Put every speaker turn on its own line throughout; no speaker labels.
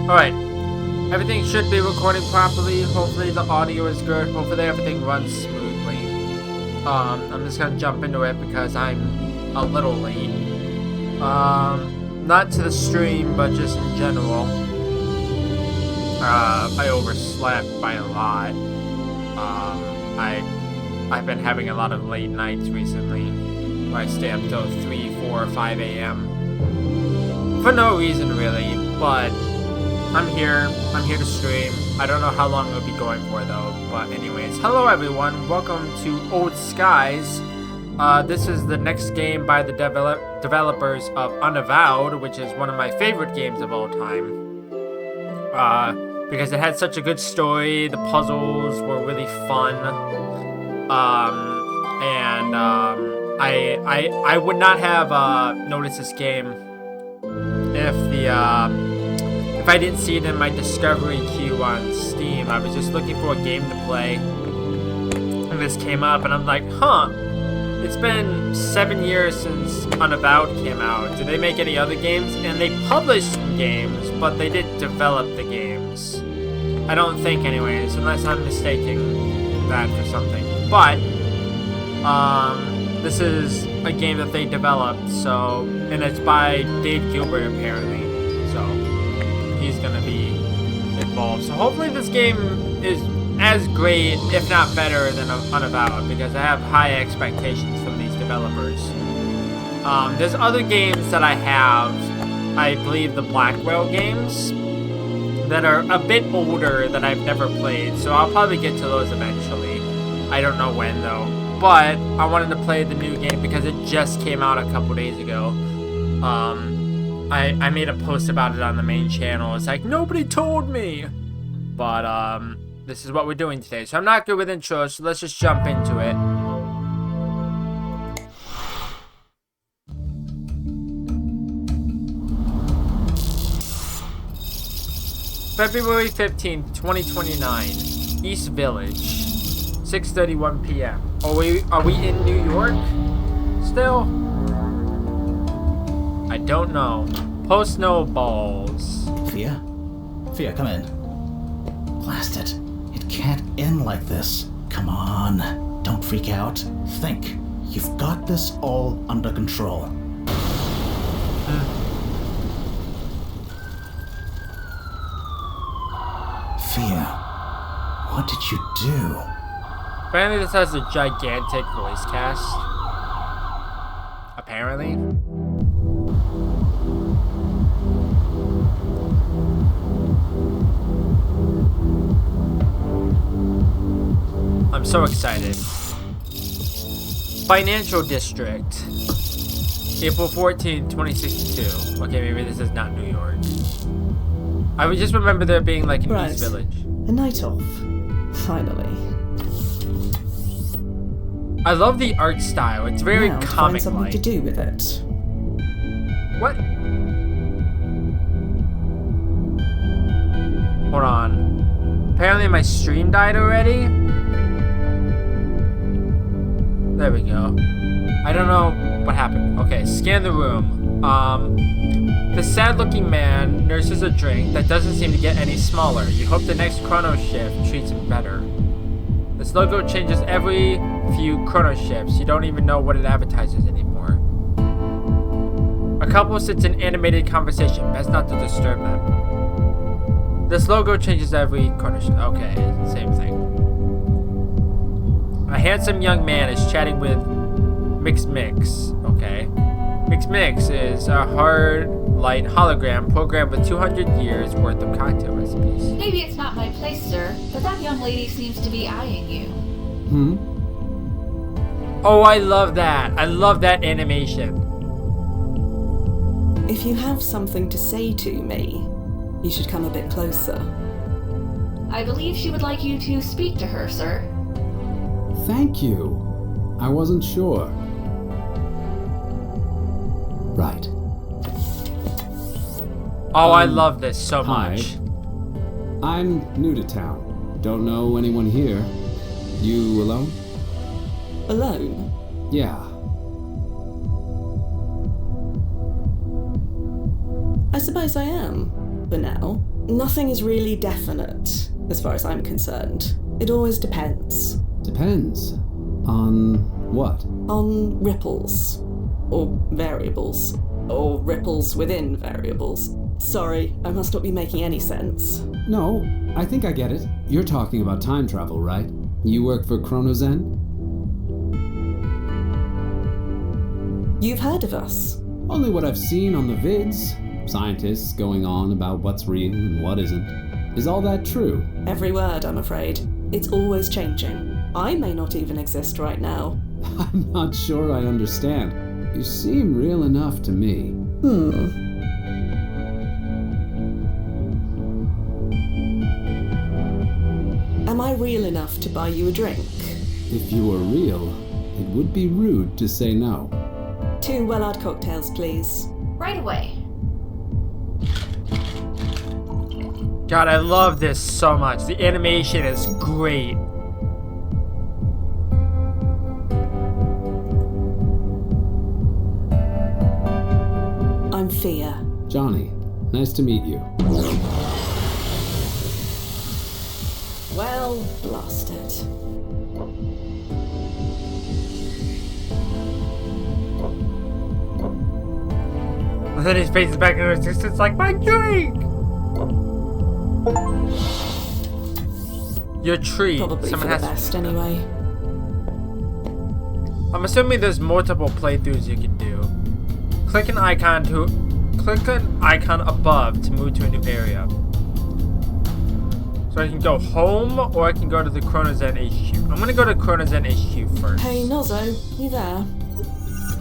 Alright. Everything should be recording properly. Hopefully the audio is good. Hopefully everything runs smoothly. I'm just gonna jump into it because I'm a little late. Not to the stream, but just in general. I overslept by a lot. I've been having a lot of late nights recently, where I stay up till 3, 4, 5 a.m. For no reason really, but I'm here to stream. I don't know how long it'll be going for though, but anyways. Hello everyone, welcome to Old Skies. This is the next game by the developers of Unavowed, which is one of my favorite games of all time. Because it had such a good story, the puzzles were really fun. I would not have noticed this game if I didn't see it in my discovery queue on Steam. I was just looking for a game to play, and this came up, and I'm like, huh, it's been 7 years since Unavowed came out. Did they make any other games? And they published some games, but they didn't develop the games. I don't think anyways, unless I'm mistaking that for something. But, this is a game that they developed, so, and it's by Dave Gilbert apparently, so he's gonna be involved. So hopefully this game is as great, if not better, than Unavowed, because I have high expectations from these developers. There's other games that I have, I believe the Blackwell games, that are a bit older that I've never played, so I'll probably get to those eventually. I don't know when though, but I wanted to play the new game because it just came out a couple days ago. I made a post about it on the main channel. It's like, nobody told me! But, this is what we're doing today. So I'm not good with intros, so let's just jump into it. February 15th, 2029. East Village. 6:31 p.m. Are we in New York? Still? I don't know. Post no balls.
Fia? Fia, come in. Blast it. It can't end like this. Come on. Don't freak out. Think. You've got this all under control. Fia, what did you do?
Apparently this has a gigantic voice cast. Apparently. I'm so excited. Financial District. April 14th, 2062. Okay, maybe this is not New York. I would just remember there being like an East Village.
A night off. Finally.
I love the art style. It's very
now
comic-like.
Find something to do with it.
What? Hold on. Apparently my stream died already? There we go. I don't know what happened. Okay, scan the room. The sad-looking man nurses a drink that doesn't seem to get any smaller. You hope the next chrono shift treats him better. This logo changes every few chrono shifts. You don't even know what it advertises anymore. A couple sits in animated conversation. Best not to disturb them. This logo changes every chrono shift. Okay, same thing. A handsome young man is chatting with Mix. Okay. Mix is a hard light hologram programmed with 200 years worth of cocktail recipes.
Maybe it's not my place, sir, but that young lady seems to be eyeing you.
Oh, I love that. I love that animation.
If you have something to say to me, you should come a bit closer.
I believe she would like you to speak to her, sir.
Thank you. I wasn't sure. Right.
Oh, I love this so
Hi.
much.
I'm new to town. Don't know anyone here. You alone?
Alone?
Yeah.
I suppose I am, for now. Nothing is really definite, as far as I'm concerned. It always depends.
Depends. On what?
On ripples. Or variables. Or ripples within variables. Sorry, I must not be making any sense.
No, I think I get it. You're talking about time travel, right? You work for Chronozen?
You've heard of us?
Only what I've seen on the vids. Scientists going on about what's real and what isn't. Is all that true?
Every word, I'm afraid. It's always changing. I may not even exist right now.
I'm not sure I understand. You seem real enough to me.
Am I real enough to buy you a drink?
If you were real, it would be rude to say no.
2 well-out cocktails, please.
Right away.
God, I love this so much. The animation is great.
I'm Fia.
Johnny, nice to meet you.
Well, blasted.
And then his face is back in his it's like, my drink! Your tree.
Probably
Someone
for
has
the best, anyway.
I'm assuming there's multiple playthroughs you can do. Click an icon above to move to a new area. So I can go home or I can go to the Chronozen HQ. I'm gonna go to Chronozen HQ first.
Hey, Nozzo, you there?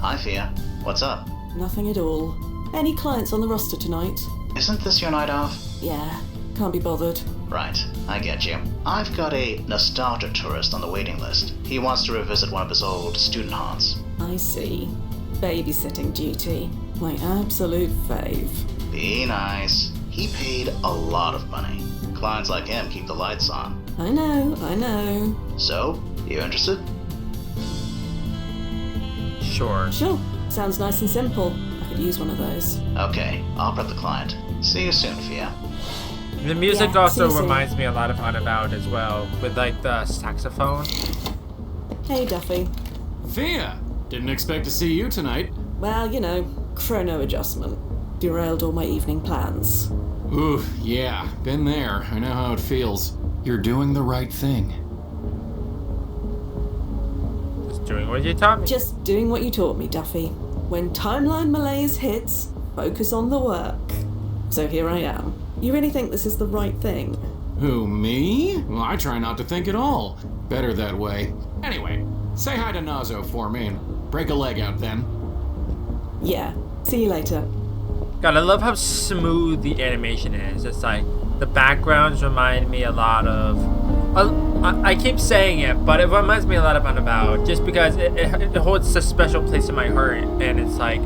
Hi, Fia. What's up?
Nothing at all. Any clients on the roster tonight?
Isn't this your night off?
Yeah, can't be bothered.
Right, I get you. I've got a nostalgia tourist on the waiting list. He wants to revisit one of his old student haunts.
I see. Babysitting duty. My absolute fave.
Be nice. He paid a lot of money. Clients like him keep the lights on.
I know.
So, you interested?
Sure.
Sure, sounds nice and simple. I could use one of those.
Okay, I'll prep the client. See you soon, Fia.
The music
Yeah,
also
see you soon.
reminds me a lot of Unavowed as well, with like the saxophone.
Hey, Duffy.
Fia! Didn't expect to see you tonight.
Well, you know, chrono adjustment. Derailed all my evening plans.
Ooh, yeah, been there. I know how it feels. You're doing the right thing.
Just doing what you taught me.
Just doing what you taught me, Duffy. When timeline malaise hits, focus on the work. So here I am. You really think this is the right thing?
Who, me? Well, I try not to think at all. Better that way. Anyway, say hi to Nazo for me and break a leg out then.
Yeah. See you later.
God, I love how smooth the animation is. It's like the backgrounds remind me a lot of. I keep saying it, but it reminds me a lot of Unavowed, just because it holds a special place in my heart, and it's like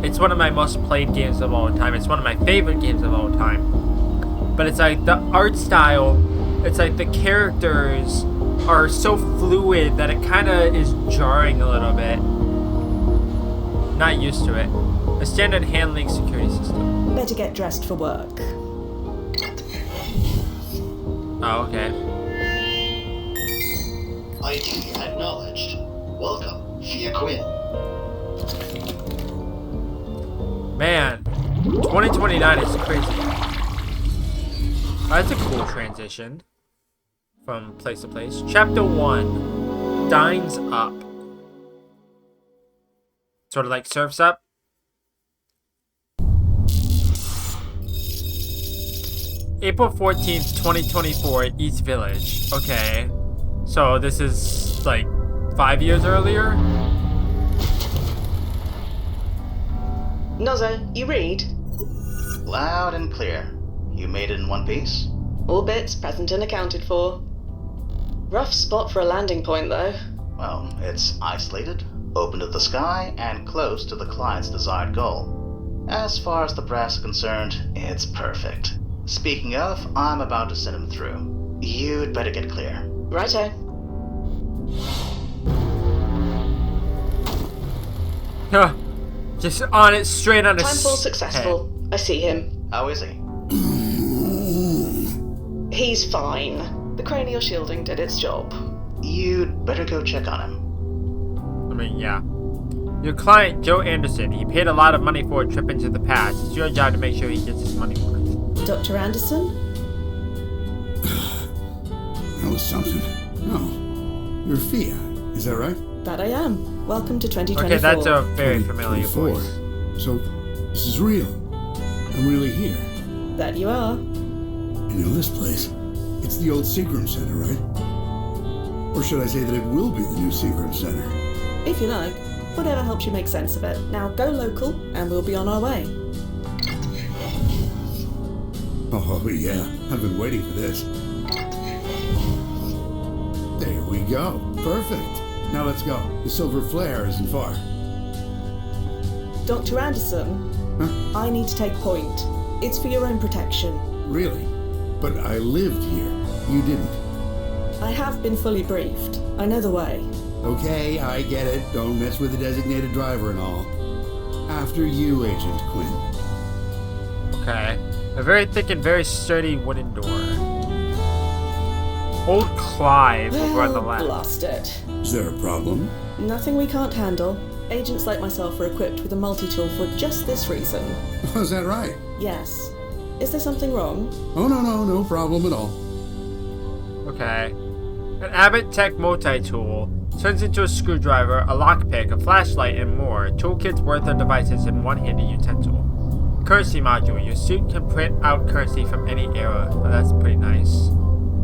it's one of my most played games of all time. It's one of my favorite games of all time. But it's like the art style. It's like the characters are so fluid that it kind of is jarring a little bit. Not used to it. A standard handling security system.
Better get dressed for work.
Oh, okay.
ID acknowledged. Welcome, Fia Quinn.
Man, 2029 is crazy. That's a cool transition from place to place. Chapter 1. Dines Up. Sort of like Surf's Up. April 14th, 2024, East Village. Okay. So this is like 5 years earlier?
Nozzo, you read?
Loud and clear. You made it in one piece?
All bits present and accounted for. Rough spot for a landing point, though.
Well, it's isolated, open to the sky, and close to the client's desired goal. As far as the brass is concerned, it's perfect. Speaking of, I'm about to send him through. You'd better get clear.
Righto.
Huh. Just on it, straight on his
Timefall successful. I see him.
How is he?
He's fine. The cranial shielding did its job.
You'd better go check on him.
I mean, yeah. Your client, Joe Anderson, he paid a lot of money for a trip into the past. It's your job to make sure he gets his money worth.
Dr. Anderson?
That was something. Oh, you're Fia, is that right?
That I am. Welcome to 2024.
Okay, that's a very familiar
24.
voice.
So, this is real. I'm really here.
That you are.
You know this place. It's the old Seagram Center, right? Or should I say that it will be the new Seagram Center?
If you like. Whatever helps you make sense of it. Now go local, and we'll be on our way.
Oh, yeah. I've been waiting for this. There we go. Perfect. Now let's go. The silver flare isn't far.
Dr. Anderson,
Huh?
I need to take point. It's for your own protection.
Really? But I lived here. You didn't.
I have been fully briefed. I know the way.
Okay, I get it. Don't mess with the designated driver and all. After you, Agent Quinn.
Okay. A very thick and very sturdy wooden door. Old Clive over on the left.
Blast it.
Is there a problem?
Nothing we can't handle. Agents like myself are equipped with a multi-tool for just this reason.
Oh, is that right?
Yes. Is there something wrong?
Oh, no problem at all.
Okay. An Abbott Tech multi-tool turns into a screwdriver, a lockpick, a flashlight, and more. Toolkit's worth of devices in one handy utensil. Currency module. Your suit can print out currency from any era. Oh, that's pretty nice.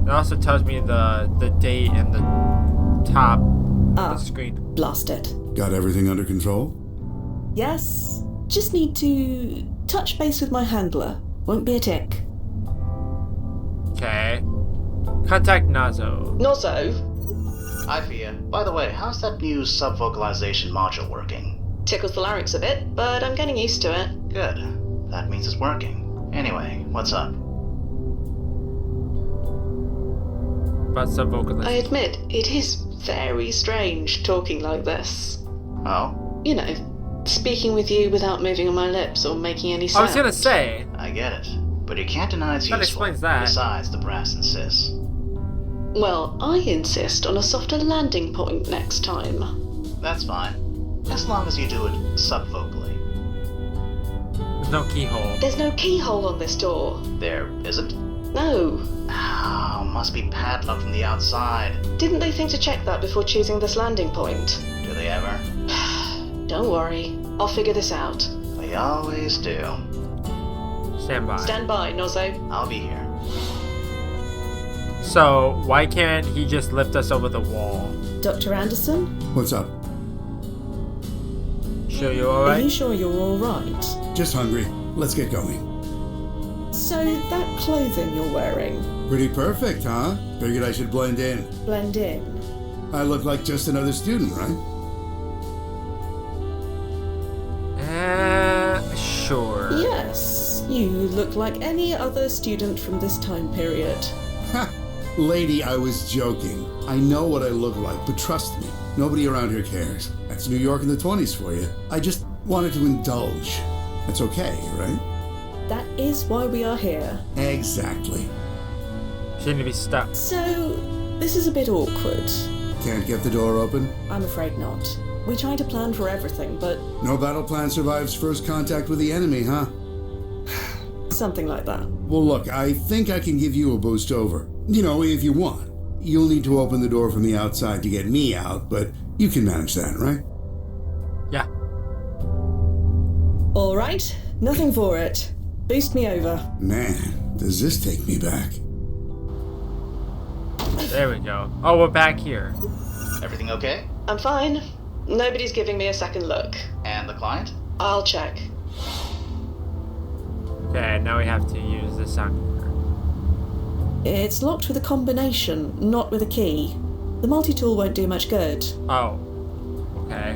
It also tells me the date and the top of the screen.
Blast it.
Got everything under control?
Yes. Just need to touch base with my handler. Won't be a tick.
Okay. Contact Nazo.
Nozo.
Hi, Fia. By the way, how's that new subvocalization module working?
Tickles the larynx a bit, but I'm getting used to it.
Good. That means it's working. Anyway, what's up?
About subvocalization.
I admit, it is very strange talking like this.
Oh?
You know, speaking with you without moving on my lips or making any
I
sound.
was gonna say.
I get it. But you can't deny it's
That
useful.
explains that.
Besides, the brass insists.
Well, I insist on a softer landing point next time.
That's fine. As long as you do it subvocally.
There's no keyhole.
There's no keyhole on this door.
There isn't?
No.
Oh, must be padlocked from the outside.
Didn't they think to check that before choosing this landing point?
Do they ever?
Don't worry. I'll figure this out.
They always do.
Stand by.
Stand by, Nozo.
I'll be here.
So, why can't he just lift us over the wall?
Dr. Anderson?
What's up?
Sure you're
Are you
alright?
sure you're alright?
Just hungry. Let's get going.
So, that clothing you're wearing,
Pretty perfect, huh? Figured I should blend in.
blend in?
I look like just another student, right?
Sure.
Yes. You look like any other student from this time period.
Ha! Lady, I was joking. I know what I look like, but trust me, nobody around here cares. That's New York in the 20s for you. I just wanted to indulge. That's okay, right?
That is why we are here.
Exactly.
Shouldn't be stuck.
So, this is a bit awkward.
Can't get the door open?
I'm afraid not. We try to plan for everything, but
No battle plan survives first contact with the enemy, huh?
something like that.
Well, look, I think I can give you a boost over. You know, if you want. You'll need to open the door from the outside to get me out, but you can manage that, right?
Yeah.
All right, nothing for it. Boost me over.
Man, does this take me back?
There we go. Oh, we're back here.
Everything okay?
I'm fine. Nobody's giving me a second look.
And the client?
I'll check.
Okay, now we have to use the sound.
It's locked with a combination, not with a key. The multi-tool won't do much good.
Oh. Okay.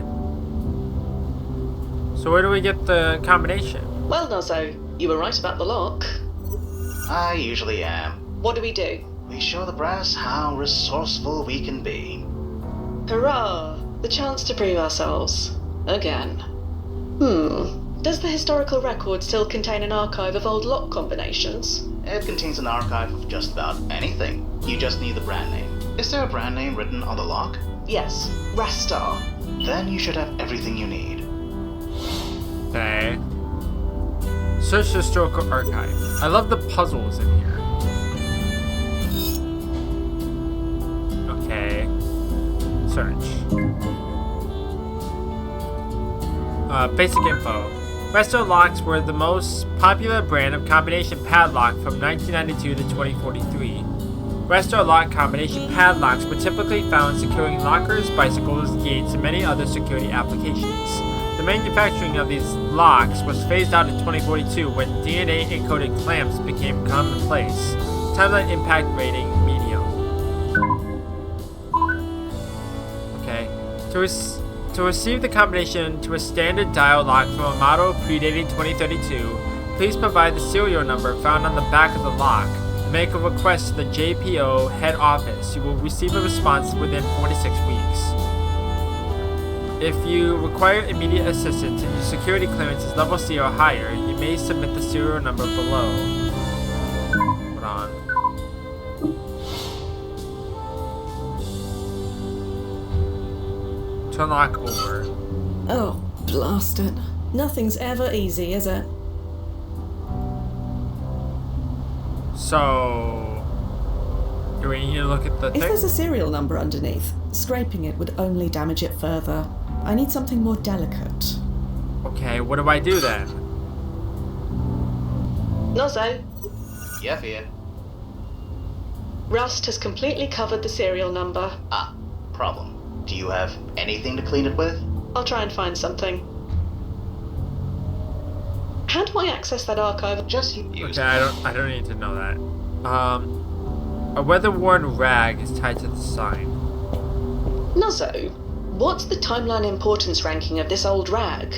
So where do we get the combination?
Well, Nozzo, you were right about the lock.
I usually am.
What do?
We show the brass how resourceful we can be.
Hurrah! The chance to prove ourselves. Again. Don't Does the historical record still contain an archive of old lock combinations?
It contains an archive of just about anything. You just need the brand name. Is there a brand name written on the lock?
Yes, Rastar.
Then you should have everything you need.
Okay. Search historical archive. I love the puzzles in here. Okay. Search. Basic info. Resto locks were the most popular brand of combination padlock from 1992 to 2043. Resto lock combination padlocks were typically found securing lockers, bicycles, gates, and many other security applications. The manufacturing of these locks was phased out in 2042 when DNA-encoded clamps became commonplace. Timeline impact rating medium. Okay. To receive the combination to a standard dial lock from a model predating 2032, please provide the serial number found on the back of the lock. Make a request to the JPO head office. You will receive a response within 46 weeks. If you require immediate assistance and your security clearance is level C or higher, you may submit the serial number below. Hold on. To unlock over.
Oh, blast it. Nothing's ever easy, is it?
So, do we need to look at the
If
thing?
there's a serial number underneath, scraping it would only damage it further. I need something more delicate.
Okay, what do I do then?
Nozzo,
Yeah, Fia.
rust has completely covered the serial number.
Ah, problem. Do you have anything to clean it with?
I'll try and find something. How do I access that archive?
Just use
Okay, I don't need to know that. A weather-worn rag is tied to the sign.
Nozzo, what's the timeline importance ranking of this old rag?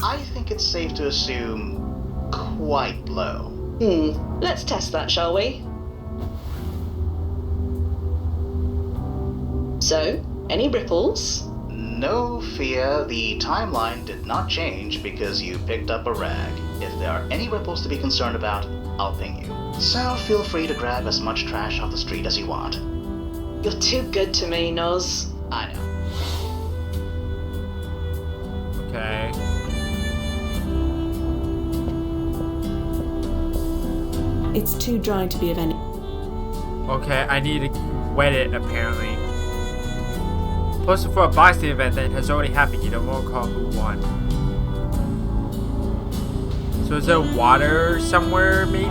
I think it's safe to assume quite low.
Let's test that, shall we? So, any ripples?
No fear, the timeline did not change because you picked up a rag. If there are any ripples to be concerned about, I'll ping you. So feel free to grab as much trash off the street as you want.
You're too good to me, Noz.
I know.
Okay.
It's too dry to be of any...
Okay, I need to wet it, apparently. Posted for a boxing event that has already happened. You don't recall who won. So is there water somewhere, maybe?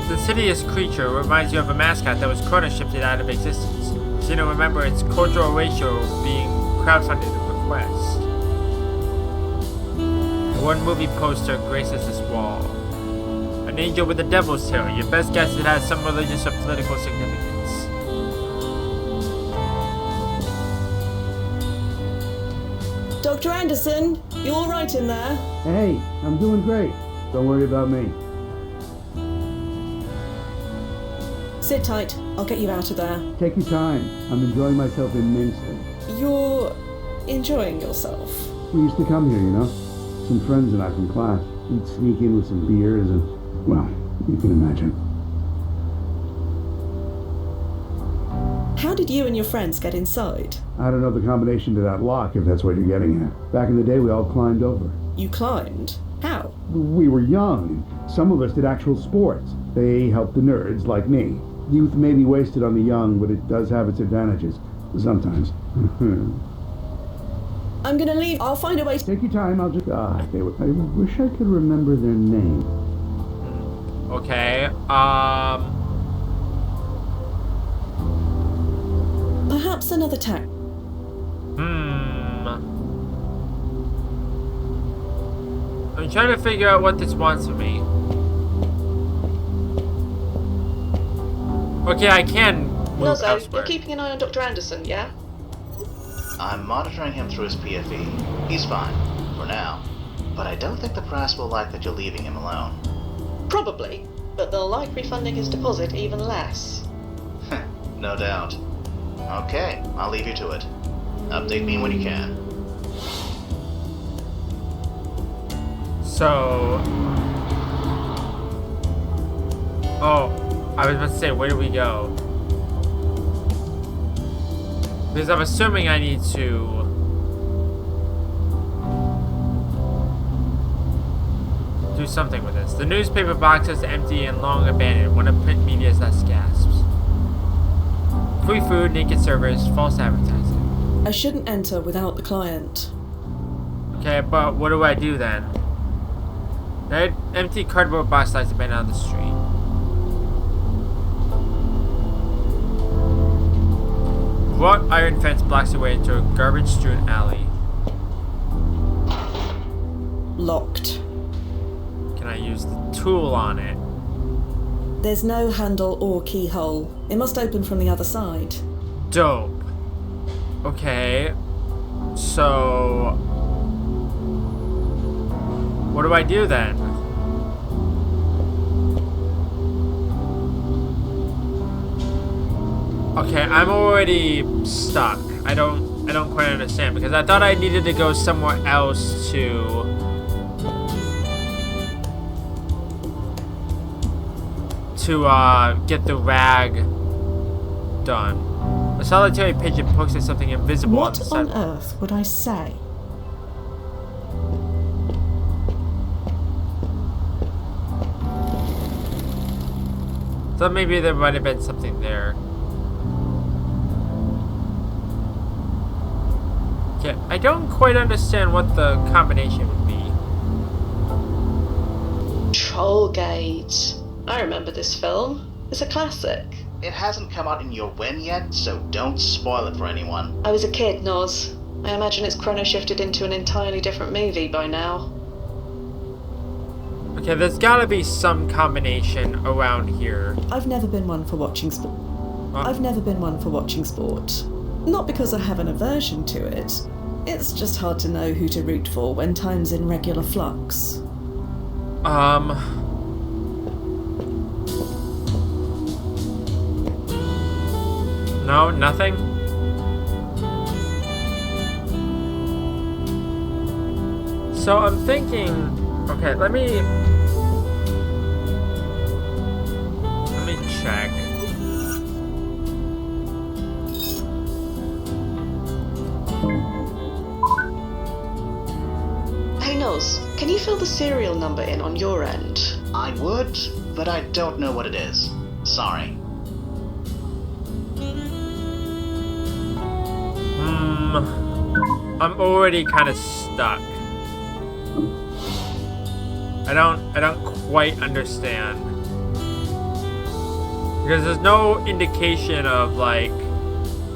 The insidious creature reminds you of a mascot that was chrono-shifted out of existence. So you don't remember its cultural ratio being crowdfunded request. One movie poster graces this wall. An angel with a devil's tail. Your best guess it has some religious or political significance.
Dr. Anderson, you all right in there?
Hey, I'm doing great. Don't worry about me.
Sit tight. I'll get you out of there.
Take your time. I'm enjoying myself immensely.
You're enjoying yourself.
We used to come here, you know? Some friends and I from class. We'd sneak in with some beers and, well, you can imagine.
How did you and your friends get inside?
I don't know the combination to that lock, if that's what you're getting at. Back in the day, we all climbed over.
You climbed? How?
We were young. Some of us did actual sports. They helped the nerds, like me. Youth may be wasted on the young, but it does have its advantages. Sometimes.
I'm gonna leave. I'll find a way to...
Take your time, I'll just... I wish I could remember their name.
Okay,
Perhaps another tack.
I'm trying to figure out what this wants from me. Okay, I can move
Nozzo,
elsewhere.
you're keeping an eye on Dr. Anderson, yeah?
I'm monitoring him through his PFE. He's fine, for now. But I don't think the press will like that you're leaving him alone.
Probably, but they'll like refunding his deposit even less.
No doubt. Okay, I'll leave you to it. Update me when you can.
So... Oh, I was about to say, where do we go? Because I'm assuming I need to... do something with this. The newspaper box is empty and long abandoned. One of print media's last gasps. Free food, naked servers, false advertising.
I shouldn't enter without the client.
Okay, but what do I do then? That empty cardboard box lies abandoned on the street. Wrought iron fence blocks the way into a garbage-strewn alley.
Locked.
Can I use the tool on it?
There's no handle or keyhole. It must open from the other side.
Dope. Okay. So... what do I do then? Okay, I'm already stuck. I don't quite understand because I thought I needed to go somewhere else to get the rag done. A solitary pigeon pokes at something invisible on the
What on
sidewalk.
earth would I say?
Thought maybe there might have been something there. Okay, I don't quite understand what the combination would be.
Trollgate. I remember this film. It's a classic.
It hasn't come out in your win yet, so don't spoil it for anyone.
I was a kid, Noz. I imagine it's chrono shifted into an entirely different movie by now.
Okay, there's gotta be some combination around here.
I've never been one for watching sport. I've never been one for watching sport. Not because I have an aversion to it. It's just hard to know who to root for when time's in regular flux.
No, nothing? So I'm thinking, okay, let me check.
Hey Noz, can you fill the serial number in on your end?
I would, but I don't know what it is. Sorry.
I'm already kind of stuck. I don't quite understand. Because there's no indication of like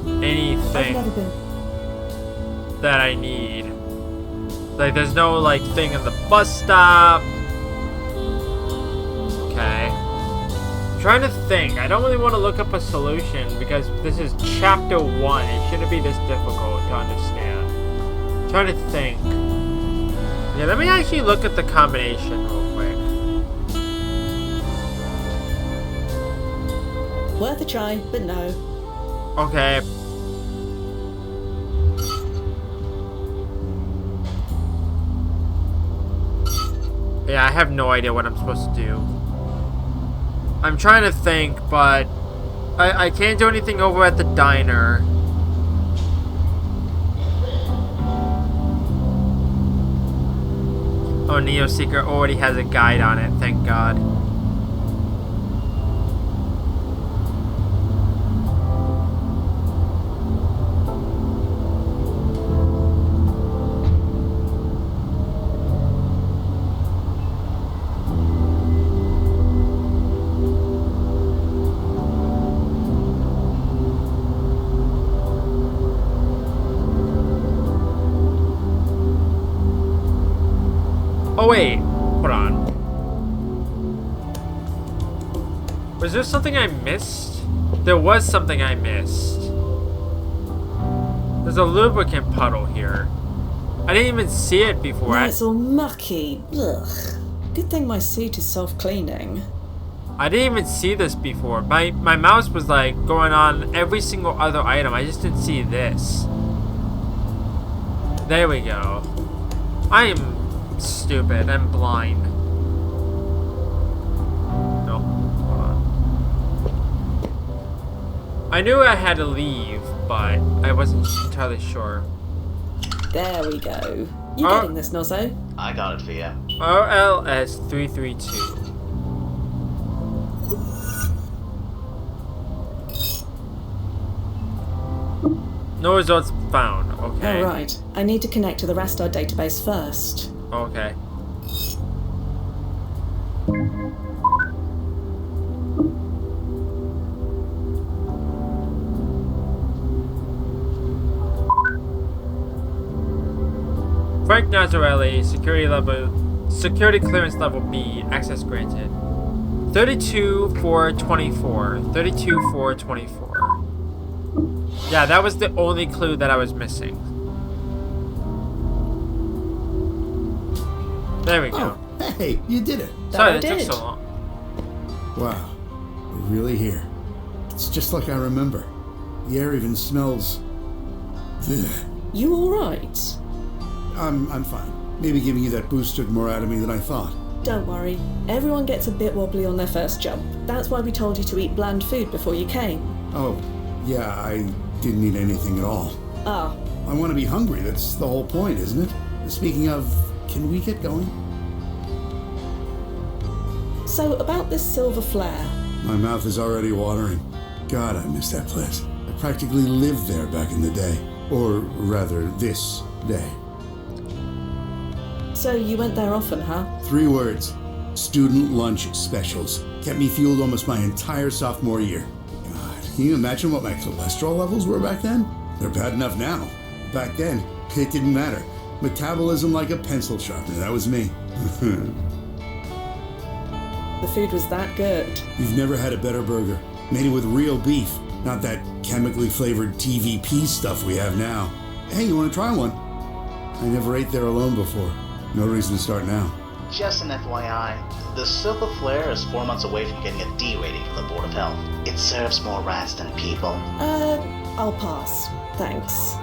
anything
I've never been.
that I need. Like there's no like thing in the bus stop. Okay. I'm trying to think. I don't really want to look up a solution because this is chapter 1. It shouldn't be this difficult to understand. I'm trying to think. Yeah, let me actually look at the combination real quick.
Worth a try, but no.
Okay. Yeah, I have no idea what I'm supposed to do. I'm trying to think, but I can't do anything over at the diner. Oh, Neo Seeker already has a guide on it, thank God. Oh wait, hold on. Was there something I missed? There was something I missed. There's a lubricant puddle here. I didn't even see it before.
Now it's all mucky. Ugh. Good thing my suit is self-cleaning.
I didn't even see this before. My mouse was like going on every single other item. I just didn't see this. There we go. I am stupid. I'm blind. No, hold on. I knew I had to leave, but I wasn't entirely sure.
There we go. You getting this, Nozzo?
I got it, Fia.
RLS 332. No results found. Okay.
Oh, right. I need to connect to the Rastar database first.
Okay. Frank Nazarelli, security clearance level B, access granted. 32-424. 32-424. Yeah, that was the only clue that I was missing. There we go.
Oh, hey, you did it.
Sorry, that took so long.
Wow, we're really here. It's just like I remember. The air even smells... Ugh.
You alright?
I'm fine. Maybe giving you that boost took more out of me than I thought.
Don't worry. Everyone gets a bit wobbly on their first jump. That's why we told you to eat bland food before you came.
Oh, yeah, I didn't eat anything at all.
Ah.
I want to be hungry. That's the whole point, isn't it? Speaking of, can we get going?
So, about this silver flare.
My mouth is already watering. God, I miss that place. I practically lived there back in the day. Or rather, this day.
So, you went there often, huh?
3 words. Student lunch specials. Kept me fueled almost my entire sophomore year. God, can you imagine what my cholesterol levels were back then? They're bad enough now. Back then, it didn't matter. Metabolism like a pencil sharpener. That was me.
The food was that good.
You've never had a better burger. Made it with real beef. Not that chemically flavored TVP stuff we have now. Hey, you want to try one? I never ate there alone before. No reason to start now.
Just an FYI, the Silver Flare is 4 months away from getting a D rating from the Board of Health. It serves more rats than people.
I'll pass. Thanks.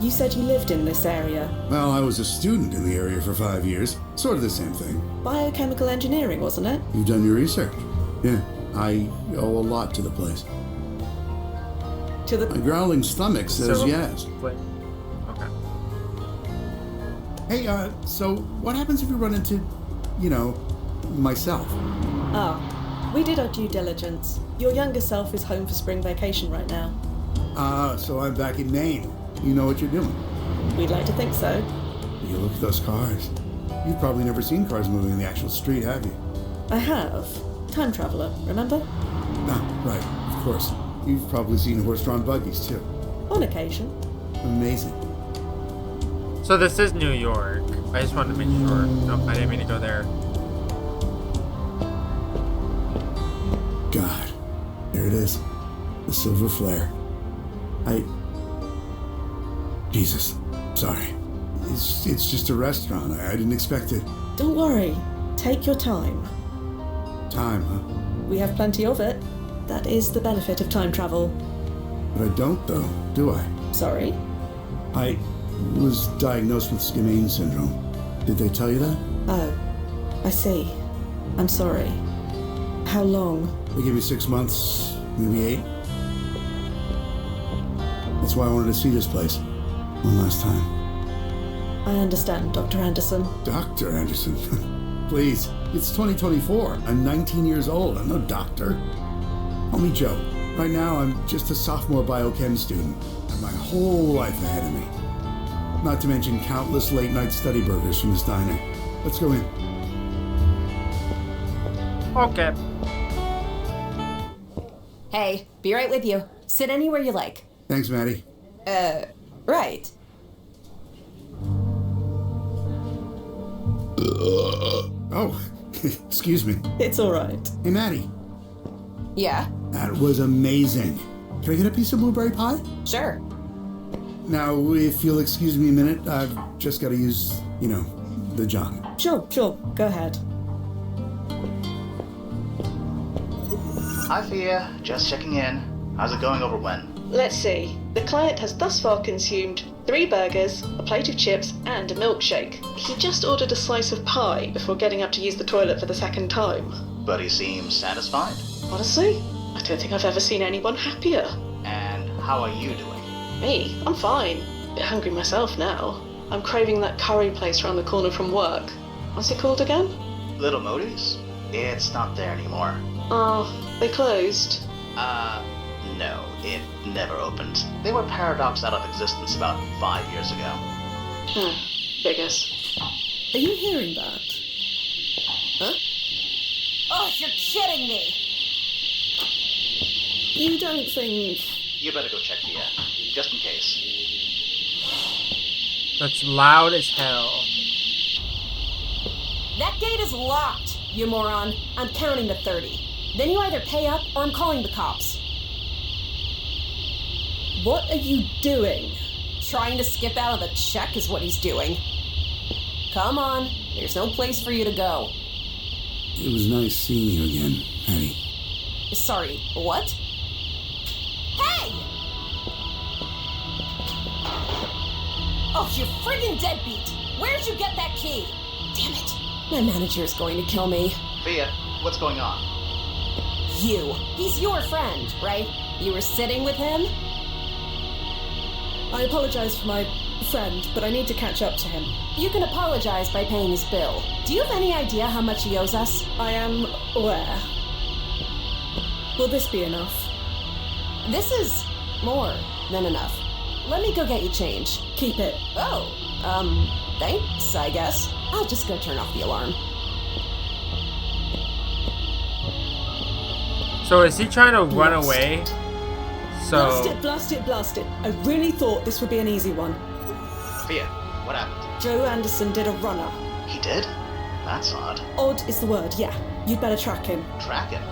You said you lived in this area.
Well, I was a student in the area for 5 years. Sort of the same thing.
Biochemical engineering, wasn't it?
You've done your research. Yeah, I owe a lot to the place.
To the...
My growling stomach says yes.
Wait. Okay.
Hey, so what happens if we run into, myself?
Ah, we did our due diligence. Your younger self is home for spring vacation right now.
So I'm back in Maine. You know what you're doing.
We'd like to think so.
You look at those cars. You've probably never seen cars moving in the actual street, have you?
I have. Time traveler, remember?
Ah, right, of course. You've probably seen horse-drawn buggies, too.
On occasion.
Amazing.
So this is New York. I just wanted to make sure. Nope, I didn't mean to go there.
God. There it is. The Silver Flare. Jesus. Sorry. It's just a restaurant. I didn't expect it.
Don't worry. Take your time.
Time, huh?
We have plenty of it. That is the benefit of time travel.
But I don't, though, do I?
Sorry?
I was diagnosed with Skimmane syndrome. Did they tell you that?
Oh, I see. I'm sorry. How long?
They gave me 6 months, maybe 8. That's why I wanted to see this place. One last time.
I understand, Dr. Anderson.
Dr. Anderson? Please, it's 2024. I'm 19 years old. I'm no doctor. Call me Joe. Right now, I'm just a sophomore biochem student. I have my whole life ahead of me. Not to mention countless late-night study burgers from this diner. Let's go in.
Okay.
Hey, be right with you. Sit anywhere you like.
Thanks, Maddie.
Right.
Oh, excuse me.
It's all right.
Hey, Maddie.
Yeah?
That was amazing. Can I get a piece of blueberry pie?
Sure.
Now, if you'll excuse me a minute, I've just got to use, the jug.
Sure. Go ahead.
Hi, Fia. Just checking in. How's it going over when?
Let's see. The client has thus far consumed 3 burgers, a plate of chips, and a milkshake. He just ordered a slice of pie before getting up to use the toilet for the second time.
But he seems satisfied.
Honestly, I don't think I've ever seen anyone happier.
And how are you doing?
Me? I'm fine. A bit hungry myself now. I'm craving that curry place around the corner from work. What's it called again?
Little Modi's? It's not there anymore.
Oh, they closed.
No, it never opened. They were paradoxed out of existence about 5 years ago.
Figures.
Are you hearing that? Huh?
Oh, you're kidding me!
You don't think...
You better go check Thea, just in case.
That's loud as hell.
That gate is locked, you moron. I'm counting to 30. Then you either pay up or I'm calling the cops.
What are you doing?
Trying to skip out of the check is what he's doing. Come on, there's no place for you to go.
It was nice seeing you again, Patty.
Sorry, what? Hey! Oh, you friggin' deadbeat! Where'd you get that key? Damn it, my manager is going to kill me.
Thea, what's going on?
You. He's your friend, right? You were sitting with him?
I apologize for my friend, but I need to catch up to him.
You can apologize by paying his bill. Do you have any idea how much he owes us?
I am aware. Will this be enough?
This is more than enough. Let me go get you change.
Keep it.
Oh, thanks, I guess. I'll just go turn off the alarm.
So is he trying to run away? So...
Blast it. I really thought this would be an easy one.
Thea, what happened?
Joe Anderson did a runner.
He did? That's odd.
Odd is the word, yeah. You'd better track him.
Track him?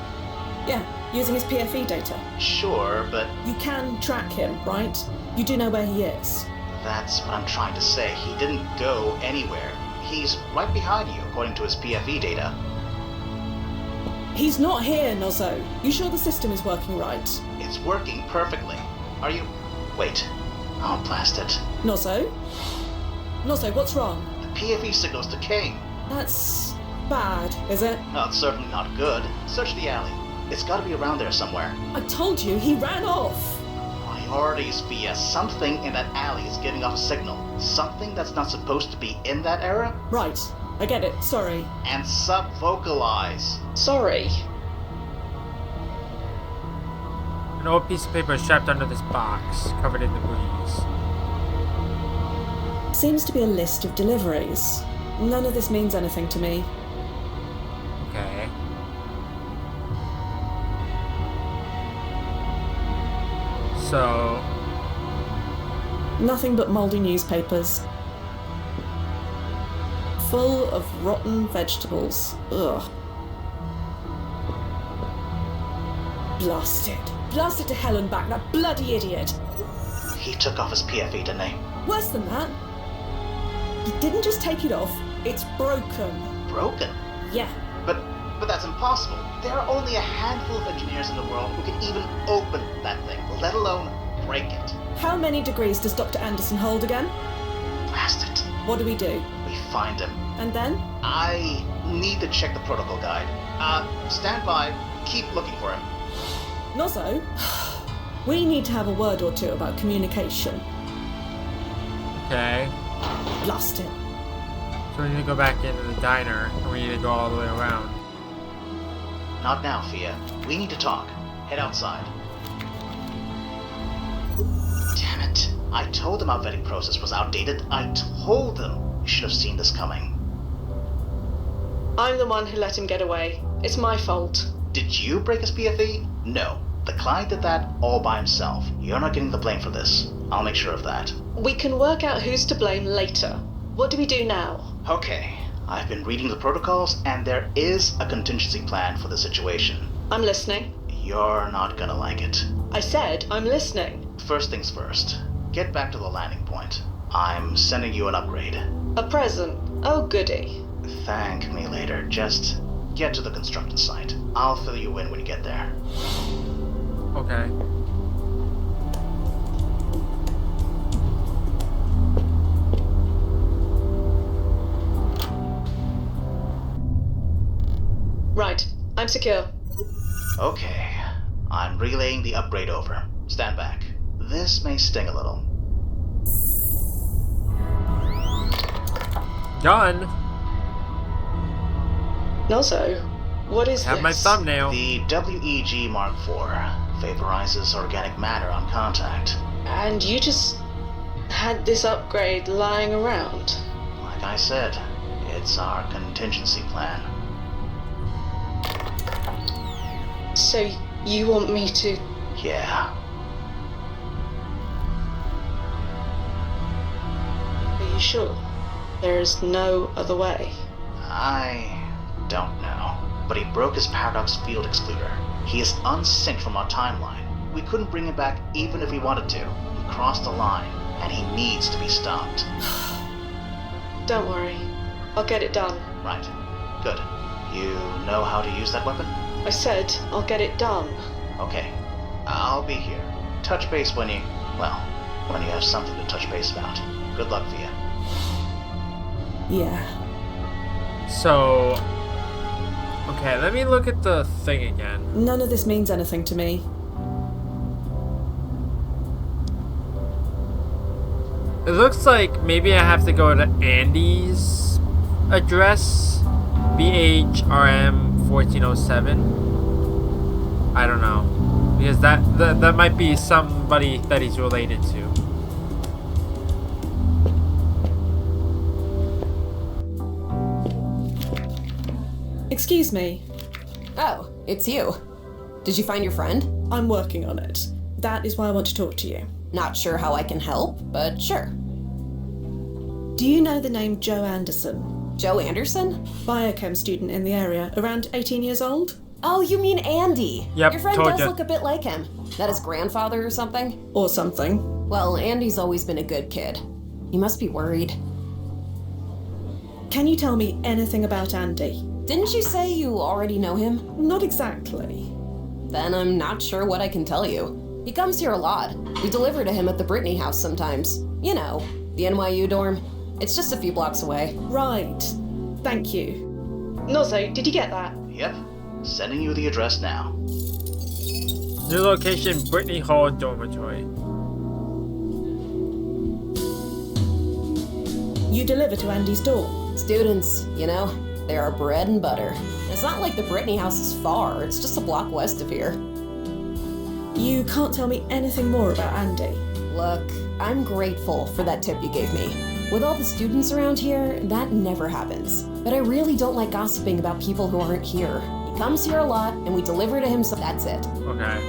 Yeah, using his PFE data.
Sure, but...
You can track him, right? You do know where he is.
That's what I'm trying to say. He didn't go anywhere. He's right behind you, according to his PFE data.
He's not here, Nozzo. You sure the system is working right?
It's working perfectly. Are you... Wait. Oh, blast it.
Nozzo? Nozzo, what's wrong?
The PFE signal's decaying.
That's... bad, is it?
No, it's certainly not good. Search the alley. It's gotta be around there somewhere.
I told you, he ran off!
Priorities, Via. Something in that alley is giving off a signal. Something that's not supposed to be in that area?
Right. I get it. Sorry.
And sub-vocalize.
Sorry.
An old piece of paper is strapped under this box, covered in debris.
Seems to be a list of deliveries. None of this means anything to me.
Okay. So...
Nothing but mouldy newspapers. Full of rotten vegetables. Ugh. Blast it. Blast it to hell and back, that bloody idiot.
He took off his PFE, didn't he?
Worse than that. He didn't just take it off, it's broken.
Broken?
Yeah.
But that's impossible. There are only a handful of engineers in the world who can even open that thing, let alone break it.
How many degrees does Dr. Anderson hold again?
Blast it.
What do?
We find him.
And then?
I need to check the protocol guide. Stand by. Keep looking for him.
Nozzo, we need to have a word or two about communication.
Okay.
Blast it.
So we need to go back into the diner, and we need to go all the way around.
Not now, Fia. We need to talk. Head outside. Damn it. I told them our vetting process was outdated. I told them. You should have seen this coming.
I'm the one who let him get away. It's my fault.
Did you break his PFE? No. The client did that all by himself. You're not getting the blame for this. I'll make sure of that.
We can work out who's to blame later. What do we do now?
Okay. I've been reading the protocols, and there is a contingency plan for the situation.
I'm listening.
You're not gonna like it.
I said I'm listening.
First things first. Get back to the landing point. I'm sending you an upgrade.
A present? Oh, goody.
Thank me later. Just get to the construction site. I'll fill you in when you get there.
Okay.
Right. I'm secure.
Okay. I'm relaying the upgrade over. Stand back. This may sting a little.
Done.
Nozo, what is
Have
this?
my thumbnail.
The WEG Mark IV vaporizes organic matter on contact.
And you just had this upgrade lying around?
Like I said, it's our contingency plan.
So you want me to...
Yeah.
Are you sure? There's no other way?
I don't know. But he broke his paradox field excluder. He is unsynced from our timeline. We couldn't bring him back even if we wanted to. He crossed the line, and he needs to be stopped.
Don't worry. I'll get it done.
Right. Good. You know how to use that weapon?
I said I'll get it done.
Okay. I'll be here. Touch base when you have something to touch base about. Good luck, Via.
Yeah.
So... Okay, let me look at the thing again.
None of this means anything to me.
It looks like maybe I have to go to Andy's address. BHRM 1407. I don't know. Because that might be somebody that he's related to.
Excuse me.
Oh, it's you. Did you find your friend?
I'm working on it. That is why I want to talk to you.
Not sure how I can help, but sure.
Do you know the name Joe Anderson?
Joe Anderson?
Biochem student in the area, around 18 years old?
Oh, you mean Andy.
Yep,
your friend
told
does
ya.
look a bit like him. That his grandfather or something?
Or something.
Well, Andy's always been a good kid. You must be worried.
Can you tell me anything about Andy?
Didn't you say you already know him?
Not exactly.
Then I'm not sure what I can tell you. He comes here a lot. We deliver to him at the Brittany house sometimes. You know, the NYU dorm. It's just a few blocks away.
Right. Thank you.
Nozo, did you get that?
Yep. Sending you the address now.
New location, Brittany Hall Dormitory.
You deliver to Andy's door.
Students, you know, they are bread and butter. It's not like the Brittany house is far. It's just a block west of here.
You can't tell me anything more about Andy.
Look, I'm grateful for that tip you gave me. With all the students around here, that never happens. But I really don't like gossiping about people who aren't here. He comes here a lot, and we deliver to him, so that's it.
Okay.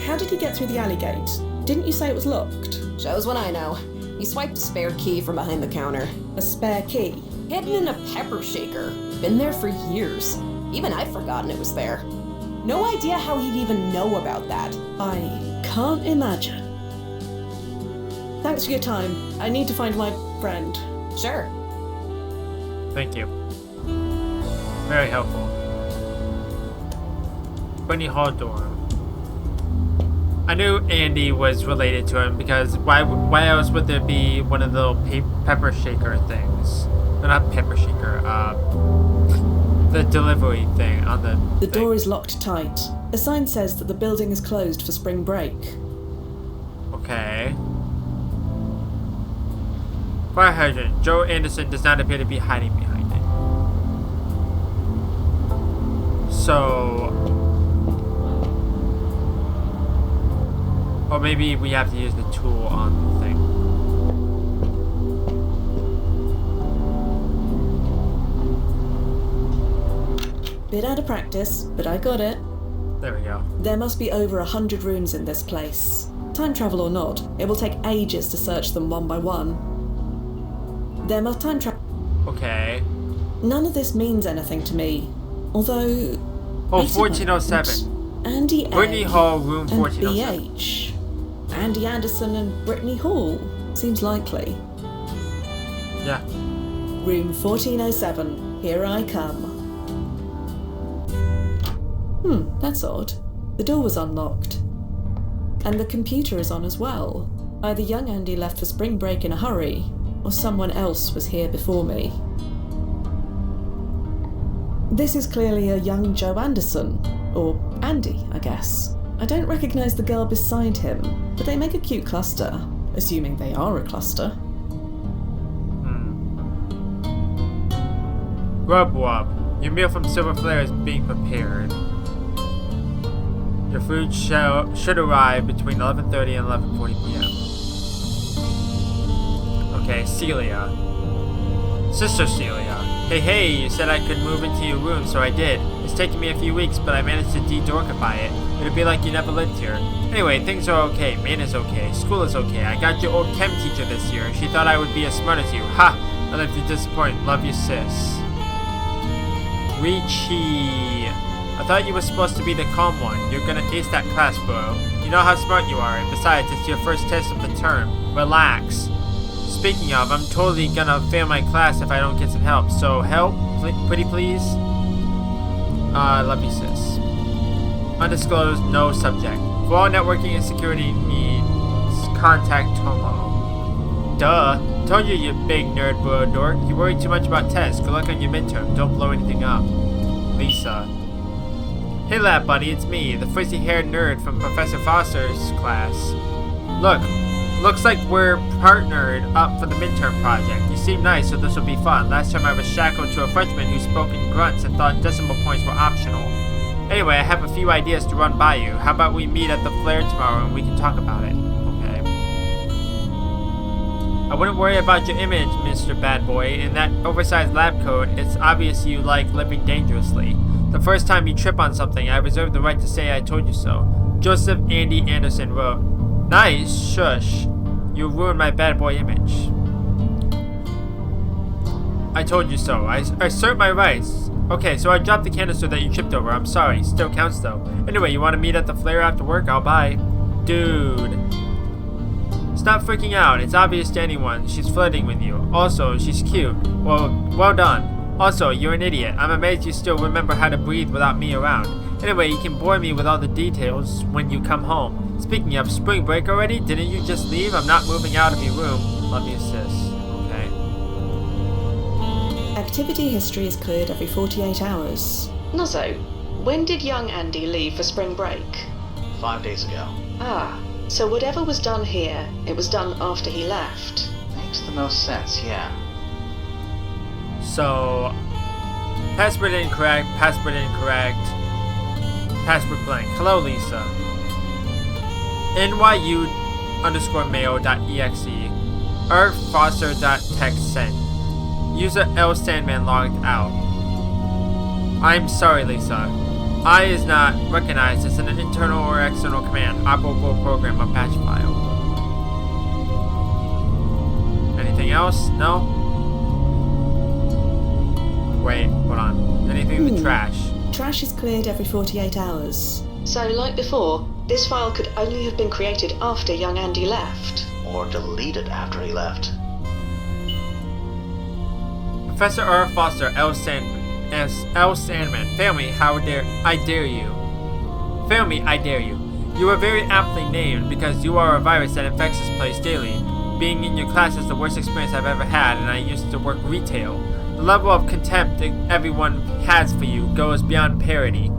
How did he get through the alley gate? Didn't you say it was locked?
Shows what I know. He swiped a spare key from behind the counter.
A spare key?
Hidden in a pepper shaker. Been there for years. Even I've forgotten it was there. No idea how he'd even know about that.
I can't imagine. Thanks for your time. I need to find my friend.
Sure.
Thank you. Very helpful. Brittany Hall dorm. I knew Andy was related to him because why else would there be one of the little pepper shaker things? No, not pepper shaker. The delivery thing on the.
The door is locked tight. A sign says that the building is closed for spring break.
Okay. Fire hydrant. Joe Anderson does not appear to be hiding behind it. So. Or maybe we have to use the tool on the thing.
Bit out of practice, but I got it.
There we go.
There must be over 100 rooms in this place. Time travel or not, it will take ages to search them one by one. There must time travel.
Okay.
None of this means anything to me. Although.
Oh,
wait a
1407.
moment. Andy A.
Brittany Hall, room
and
1407.
BH. Andy Anderson and Brittany Hall. Seems likely.
Yeah.
Room 1407. Here I come. That's odd. The door was unlocked. And the computer is on as well. Either young Andy left for spring break in a hurry, or someone else was here before me. This is clearly a young Joe Anderson. Or Andy, I guess. I don't recognise the girl beside him, but they make a cute cluster, assuming they are a cluster.
Wub. Your meal from Silver Flare is being prepared. Your food should arrive between 11:30 and 11:40 p.m. Okay, Celia. Sister Celia. Hey, you said I could move into your room, so I did. It's taken me a few weeks, but I managed to de-dorkify it. It'd be like you never lived here. Anyway, things are okay. Man is okay. School is okay. I got your old chem teacher this year. She thought I would be as smart as you. Ha! I left you disappointed. Love you, sis. Richie. I thought you were supposed to be the calm one. You're gonna ace that class, bro. You know how smart you are, and besides, it's your first test of the term. Relax. Speaking of, I'm totally gonna fail my class if I don't get some help. So, help? Pretty please? Love you, sis. Undisclosed, no subject. For all networking and security needs, contact Tomo. Duh. Told you, you big nerd bro dork. You worry too much about tests. Good luck on your midterm. Don't blow anything up. Lisa. Hey lab buddy, it's me, the frizzy-haired nerd from Professor Foster's class. Looks like we're partnered up for the midterm project. You seem nice, so this will be fun. Last time I was shackled to a freshman who spoke in grunts and thought decimal points were optional. Anyway, I have a few ideas to run by you. How about we meet at the Flare tomorrow and we can talk about it? Okay. I wouldn't worry about your image, Mr. Bad Boy. In that oversized lab coat, it's obvious you like living dangerously. The first time you trip on something, I reserve the right to say I told you so. Joseph Andy Anderson wrote, Nice, shush. You ruined my bad boy image. I told you so. I assert my rights. Okay, so I dropped the canister that you tripped over. I'm sorry. Still counts though. Anyway, you want to meet at the Flare after work? I'll buy. Dude. Stop freaking out. It's obvious to anyone. She's flirting with you. Also, she's cute. Well done. Also, you're an idiot. I'm amazed you still remember how to breathe without me around. Anyway, you can bore me with all the details when you come home. Speaking of, spring break already? Didn't you just leave? I'm not moving out of your room. Love you, sis. Okay.
Activity history is cleared every 48 hours.
Nuzzo, when did young Andy leave for spring break?
5 days ago.
Ah, so whatever was done here, it was done after he left.
Makes the most sense, yeah.
So, password incorrect, password blank. Hello, Lisa. NYU_mail.exe Foster.text sent. User L Sandman logged out. I'm sorry, Lisa. I is not recognized as an internal or external command. Operable program or patch file. Anything else? No? Wait, hold on. Anything in the trash?
Trash is cleared every 48 hours.
So, like before, this file could only have been created after young Andy left.
Or deleted after he left.
Professor R. Foster, L. Sandman. Fail me, I dare you. Fail me, I dare you. You are very aptly named because you are a virus that infects this place daily. Being in your class is the worst experience I've ever had, and I used to work retail. The level of contempt everyone has for you goes beyond parody.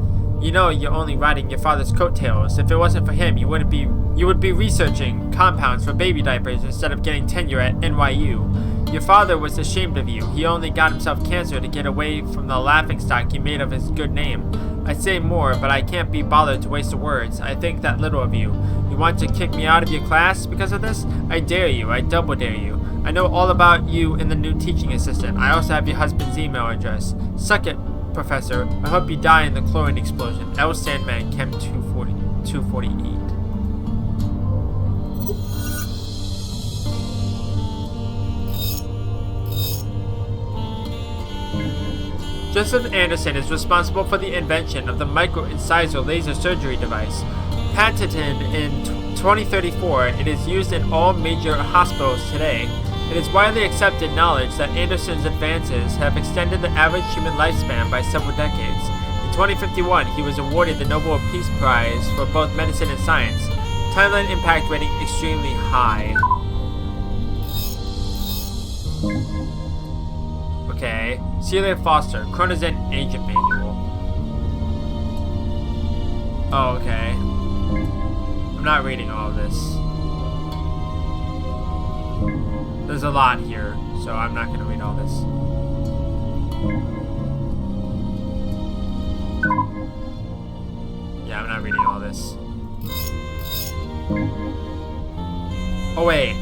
You know you're only riding your father's coattails. If it wasn't for him, you would be researching compounds for baby diapers instead of getting tenure at NYU. Your father was ashamed of you. He only got himself cancer to get away from the laughingstock he made of his good name. I'd say more, but I can't be bothered to waste the words. I think that little of you. You want to kick me out of your class because of this? I dare you. I double dare you. I know all about you and the new teaching assistant. I also have your husband's email address. Suck it, Professor. I hope you die in the chlorine explosion. L. Sandman, Chem 248. Joseph Anderson is responsible for the invention of the micro-incisor laser surgery device. Patented in 2034, it is used in all major hospitals today. It is widely accepted knowledge that Anderson's advances have extended the average human lifespan by several decades. In 2051, he was awarded the Nobel Peace Prize for both medicine and science. Timeline impact rating extremely high. Okay. Celia Foster, Chronozen Agent Manual. Oh, okay. I'm not reading all of this. There's a lot here, so I'm not going to read all this. Yeah, I'm not reading all this. Oh, wait.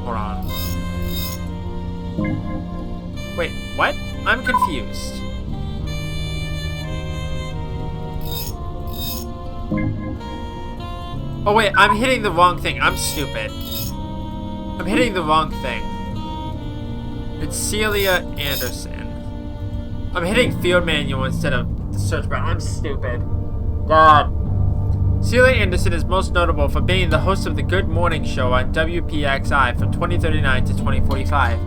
Hold on. Wait, what? I'm confused. Oh, wait, I'm hitting the wrong thing. I'm stupid. I'm hitting the wrong thing. It's Celia Anderson. I'm hitting Field Manual instead of the search bar. I'm stupid. God. Celia Anderson is most notable for being the host of the Good Morning Show on WPXI from 2039 to 2045.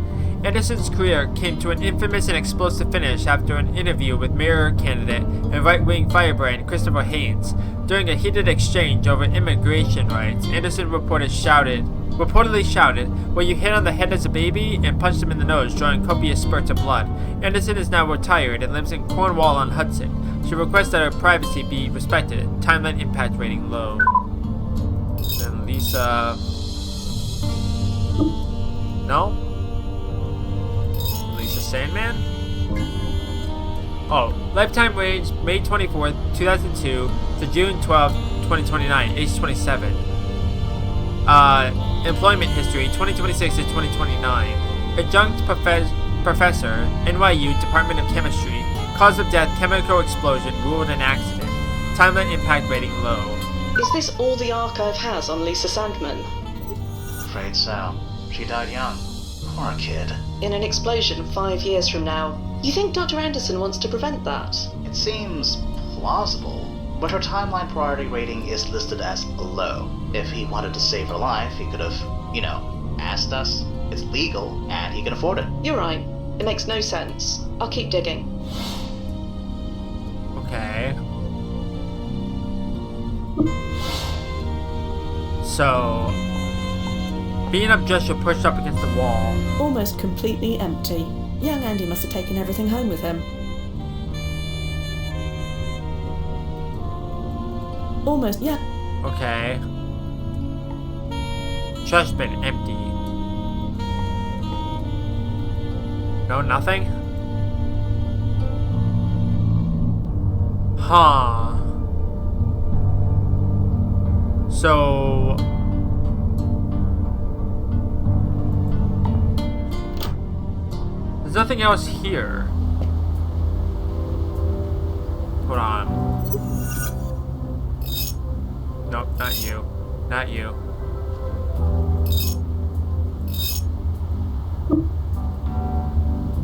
Anderson's career came to an infamous and explosive finish after an interview with mayor candidate and right-wing firebrand Christopher Haynes. During a heated exchange over immigration rights, Anderson reportedly shouted, "Well, you hit on the head as a baby," and punched him in the nose, drawing copious spurts of blood. Anderson is now retired and lives in Cornwall on Hudson. She requests that her privacy be respected. Timeline impact rating low. Then Lisa... No? Lisa Sandman? Oh, lifetime range May 24th, 2002 to June 12th, 2029, age 27. Employment history 2026 to 2029. Adjunct professor, NYU Department of Chemistry. Cause of death, chemical explosion, ruled an accident. Timeline impact rating low.
Is this all the archive has on Lisa Sandman?
Afraid so. She died young. Poor kid.
In an explosion 5 years from now. You think Dr. Anderson wants to prevent that?
It seems plausible, but her timeline priority rating is listed as low. If he wanted to save her life, he could have, asked us. It's legal, and he can afford it.
You're right. It makes no sense. I'll keep digging.
Okay. So... being up Joshua pushed up against the wall.
Almost completely empty. Young Andy must have taken everything home with him. Almost, yeah.
Okay. Trash bin empty. No, nothing? Huh. So... there's nothing else here. Hold on. Nope, not you. Not you.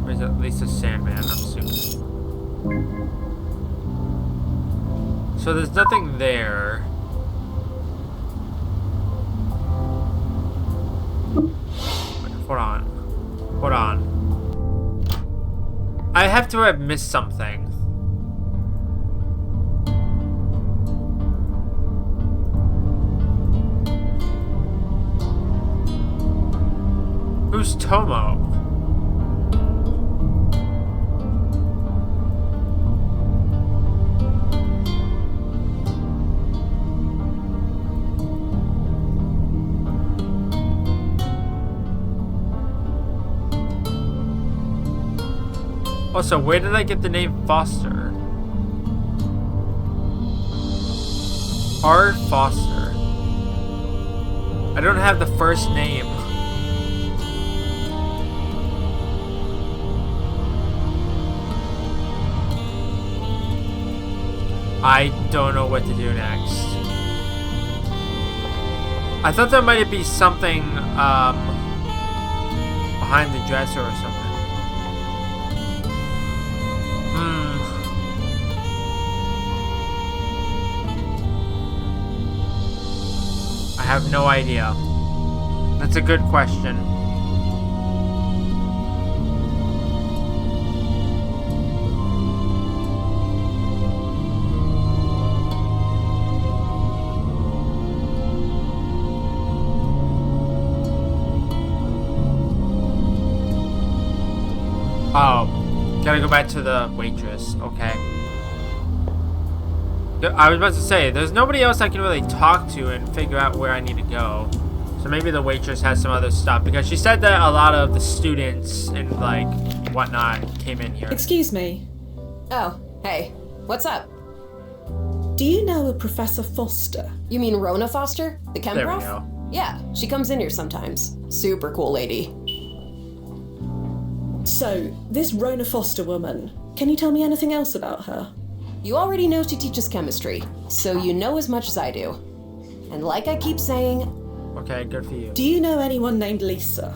Where's at least a Sandman, I'm assuming. So there's nothing there. Hold on. Hold on. I have to have missed something. Who's Tomo? Also, where did I get the name Foster? R. Foster. I don't have the first name. I don't know what to do next. I thought there might be something behind the dresser or something. I have no idea. That's a good question. go back to the waitress, okay? I was about to say, there's nobody else I can really talk to and figure out where I need to go. So maybe the waitress has some other stuff, because she said that a lot of the students and, like, whatnot came in here.
Excuse me.
Oh, hey. What's up?
Do you know a Professor Foster?
You mean Rona Foster? The chem
There we
prof?
go.
Yeah, she comes in here sometimes. Super cool lady.
So, this Rona Foster woman, can you tell me anything else about her?
You already know she teaches chemistry, so you know as much as I do. And like I keep saying...
Okay, good for you.
Do you know anyone named Lisa?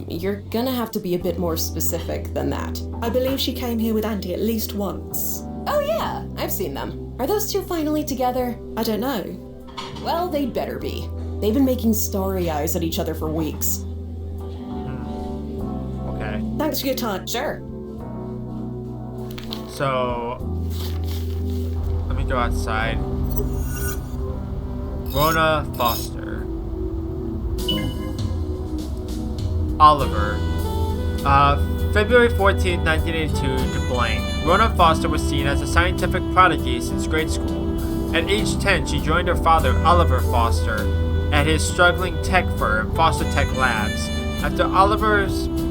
You're gonna have to be a bit more specific than that.
I believe she came here with Andy at least once.
Oh yeah, I've seen them. Are those two finally together?
I don't know.
Well, they'd better be. They've been making starry eyes at each other for weeks.
Okay.
Thanks for your time.
Sure.
So, let me go outside. Rona Foster. Oliver. February 14th, 1982 to blank. Rona Foster was seen as a scientific prodigy since grade school. At age 10, she joined her father, Oliver Foster, at his struggling tech firm, Foster Tech Labs. After Oliver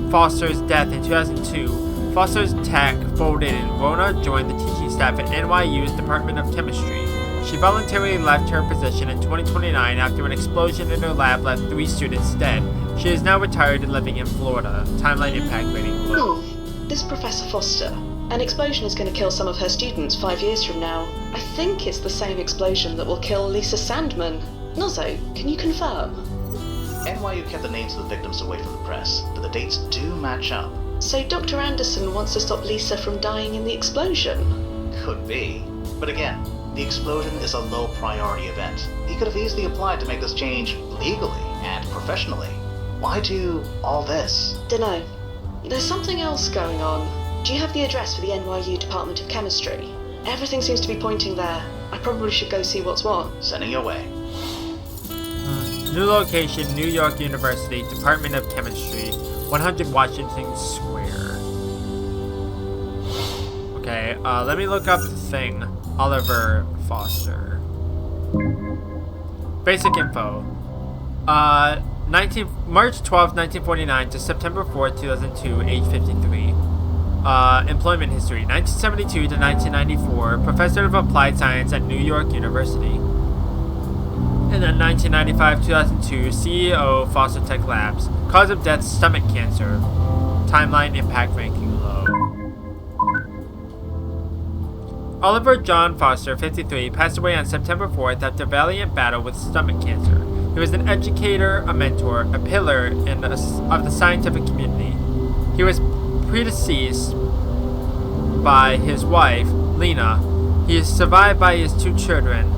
Foster's death in 2002, Foster's Tech folded and Rona joined the teaching staff at NYU's Department of Chemistry. She voluntarily left her position in 2029 after an explosion in her lab left 3 students dead. She is now retired and living in Florida. Timeline impact rating below.
This Professor Foster. An explosion is going to kill some of her students 5 years from now. I think it's the same explosion that will kill Lisa Sandman. Nozzo, can you confirm?
NYU kept the names of the victims away from the press, but the dates do match up.
So Dr. Anderson wants to stop Lisa from dying in the explosion?
Could be. But again, the explosion is a low priority event. He could have easily applied to make this change legally and professionally. Why do all this?
Dunno. There's something else going on. Do you have the address for the NYU Department of Chemistry? Everything seems to be pointing there. I probably should go see what's what.
Sending your way.
New location, New York University, Department of Chemistry, 100 Washington Square. Okay, let me look up the thing. Oliver Foster. Basic info. March 12, 1949 to September 4, 2002, age 53. Employment history, 1972 to 1994, Professor of Applied Science at New York University. And then 1995-2002, CEO, Foster Tech Labs. Cause of death, stomach cancer. Timeline impact ranking low. Oliver John Foster, 53, passed away on September 4th after a valiant battle with stomach cancer. He was an educator, a mentor, a pillar of the scientific community. He was predeceased by his wife, Lena. He is survived by his 2 children,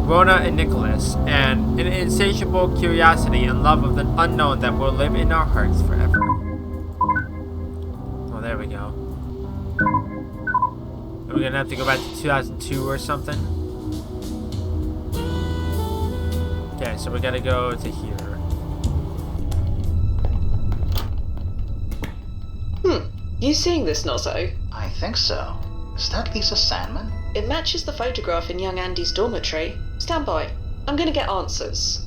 Rona and Nicholas, and an insatiable curiosity and love of the unknown that will live in our hearts forever. Oh, there we go. Are we gonna have to go back to 2002 or something? Okay, so we gotta go to here.
You seeing this, Nozzo?
I think so. Is that Lisa Sandman?
It matches the photograph in young Andy's dormitory. Stand by. I'm gonna get answers.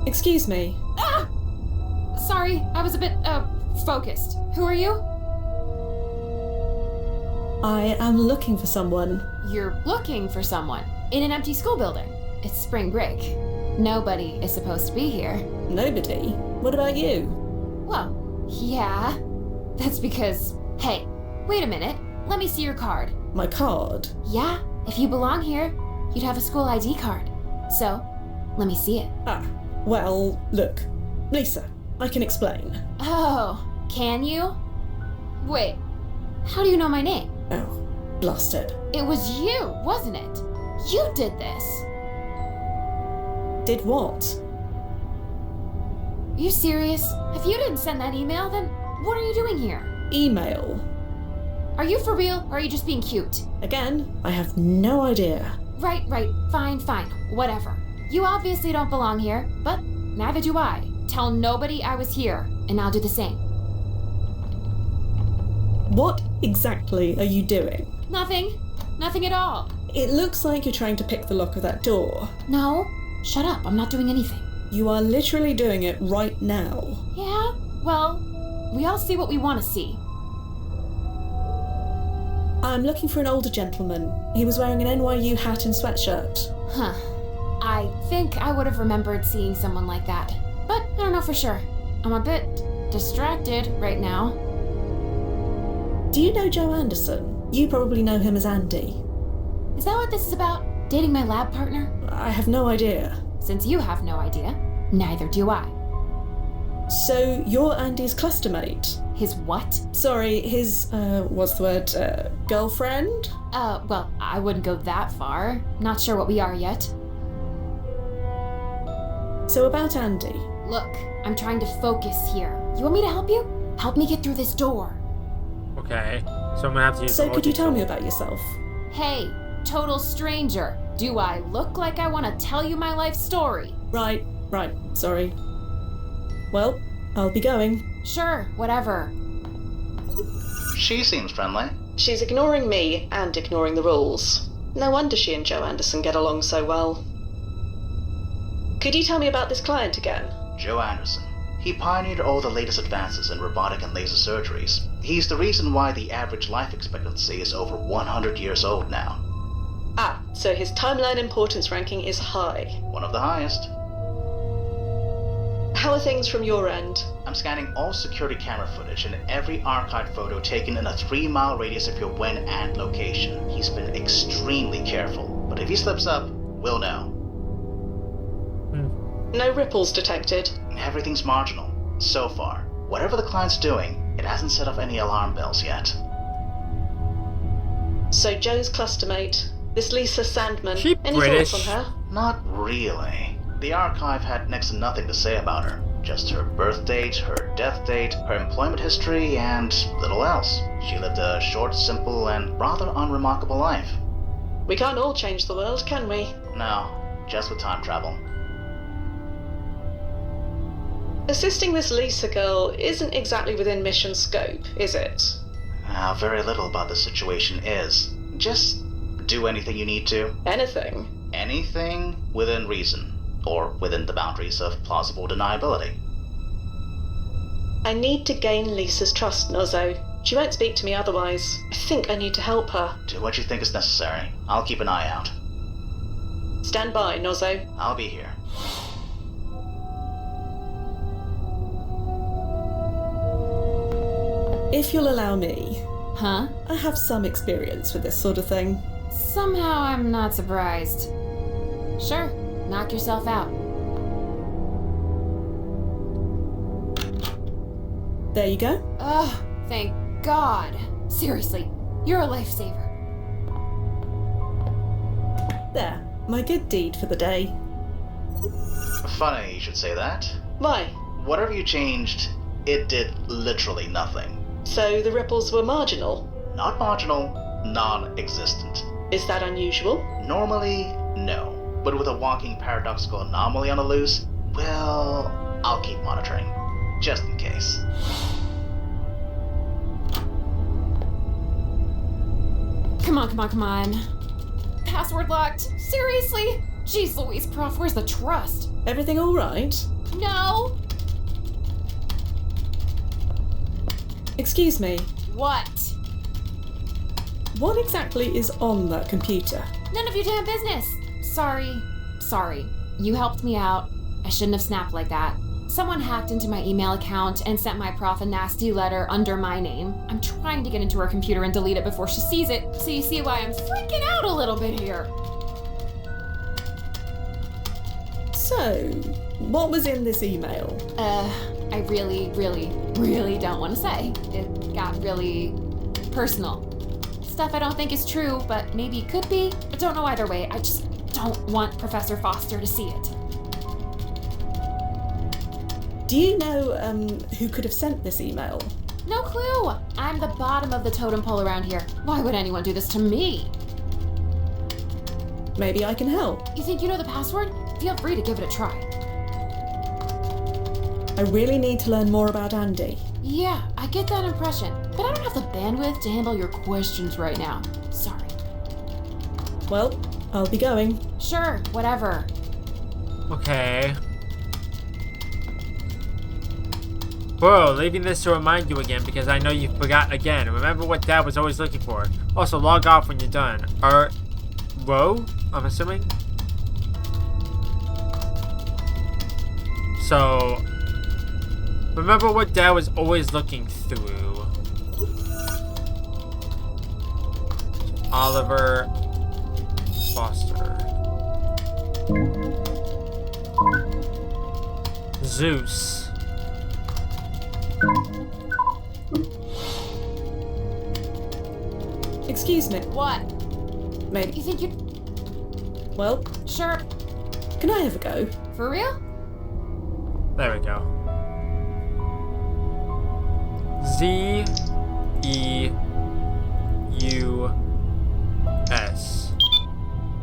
Excuse me.
Ah! Sorry, I was a bit, focused. Who are you?
I am looking for someone.
You're looking for someone in an empty school building. It's spring break. Nobody is supposed to be here.
Nobody? What about you?
Well, yeah. That's because... Hey, wait a minute. Let me see your card.
My card?
Yeah, if you belong here, you'd have a school ID card. So, let me see it.
Ah, well, look. Lisa, I can explain.
Oh, can you? Wait, how do you know my name?
Oh, blasted.
It was you, wasn't it? You did this.
Did what?
Are you serious? If you didn't send that email, then what are you doing here?
Email?
Are you for real, or are you just being cute?
Again, I have no idea.
Right, fine, whatever. You obviously don't belong here, but neither do I. Tell nobody I was here, and I'll do the same.
What exactly are you doing?
Nothing. Nothing at all.
It looks like you're trying to pick the lock of that door.
No. Shut up. I'm not doing anything.
You are literally doing it right now.
Yeah? Well, we all see what we want to see.
I'm looking for an older gentleman. He was wearing an NYU hat and sweatshirt.
Huh. I think I would have remembered seeing someone like that. But I don't know for sure. I'm a bit distracted right now.
Do you know Joe Anderson? You probably know him as Andy.
Is that what this is about? Dating my lab partner?
I have no idea.
Since you have no idea, neither do I.
So you're Andy's cluster mate?
His what?
Sorry, his, what's the word, girlfriend?
Well, I wouldn't go that far. Not sure what we are yet.
So about Andy.
Look, I'm trying to focus here. You want me to help you? Help me get through this door.
Okay, so I'm gonna have to use.
So could you tell me about yourself?
Hey, total stranger. Do I look like I want to tell you my life story?
Right, sorry. Well, I'll be going.
Sure, whatever.
She seems friendly.
She's ignoring me and ignoring the rules. No wonder she and Joe Anderson get along so well. Could you tell me about this client again?
Joe Anderson. He pioneered all the latest advances in robotic and laser surgeries. He's the reason why the average life expectancy is over 100 years old now.
Ah, so his timeline importance ranking is high.
One of the highest.
How are things from your end?
I'm scanning all security camera footage and every archived photo taken in a 3-mile radius of your when and location. He's been extremely careful, but if he slips up, we'll know.
No ripples detected.
Everything's marginal, so far. Whatever the client's doing, it hasn't set off any alarm bells yet.
So Joe's clustermate, this Lisa Sandman,
She
any
British?
thoughts on her?
Not really. The archive had next to nothing to say about her. Just her birth date, her death date, her employment history, and little else. She lived a short, simple, and rather unremarkable life.
We can't all change the world, can we?
No, just with time travel.
Assisting this Lisa girl isn't exactly within mission scope, is it?
Very little about the situation is. Just do anything you need to.
Anything?
Anything within reason, or within the boundaries of plausible deniability.
I need to gain Lisa's trust, Nozzo. She won't speak to me otherwise. I think I need to help her.
Do what you think is necessary. I'll keep an eye out.
Stand by, Nozzo.
I'll be here.
If you'll allow me.
Huh?
I have some experience with this sort of thing.
Somehow I'm not surprised. Sure, knock yourself out.
There you go.
Oh, thank God. Seriously, you're a lifesaver.
There, my good deed for the day.
Funny you should say that.
Why?
Whatever you changed, it did literally nothing.
So the ripples were marginal?
Not marginal, non-existent.
Is that unusual?
Normally, no. But with a walking paradoxical anomaly on the loose, well, I'll keep monitoring. Just in case.
Come on. Password locked. Seriously? Jeez Louise, Prof, where's the trust?
Everything all right?
No.
Excuse me.
What?
What exactly is on that computer?
None of your damn business. Sorry. You helped me out. I shouldn't have snapped like that. Someone hacked into my email account and sent my prof a nasty letter under my name. I'm trying to get into her computer and delete it before she sees it, so you see why I'm freaking out a little bit here.
So, what was in this email?
I really don't want to say. It got really personal. Stuff I don't think is true, but maybe could be. I don't know either way. I just don't want Professor Foster to see it.
Do you know, who could have sent this email?
No clue. I'm the bottom of the totem pole around here. Why would anyone do this to me?
Maybe I can help.
You think you know the password? Feel free to give it a try.
I really need to learn more about Andy.
Yeah, I get that impression. but I don't have the bandwidth to handle your questions right now. Sorry.
Well, I'll be going.
Sure, whatever.
Okay. Bro, leaving this to remind you again because I know you forgot again. Remember what Dad was always looking for. Also, log off when you're done. Bro, I'm assuming? So, remember what Dad was always looking through. Oliver Foster. Zeus.
Excuse me.
What?
Maybe.
You think you'd...
Well,
Sure.
can I have a go?
For real?
There we go. Z-E-U-S.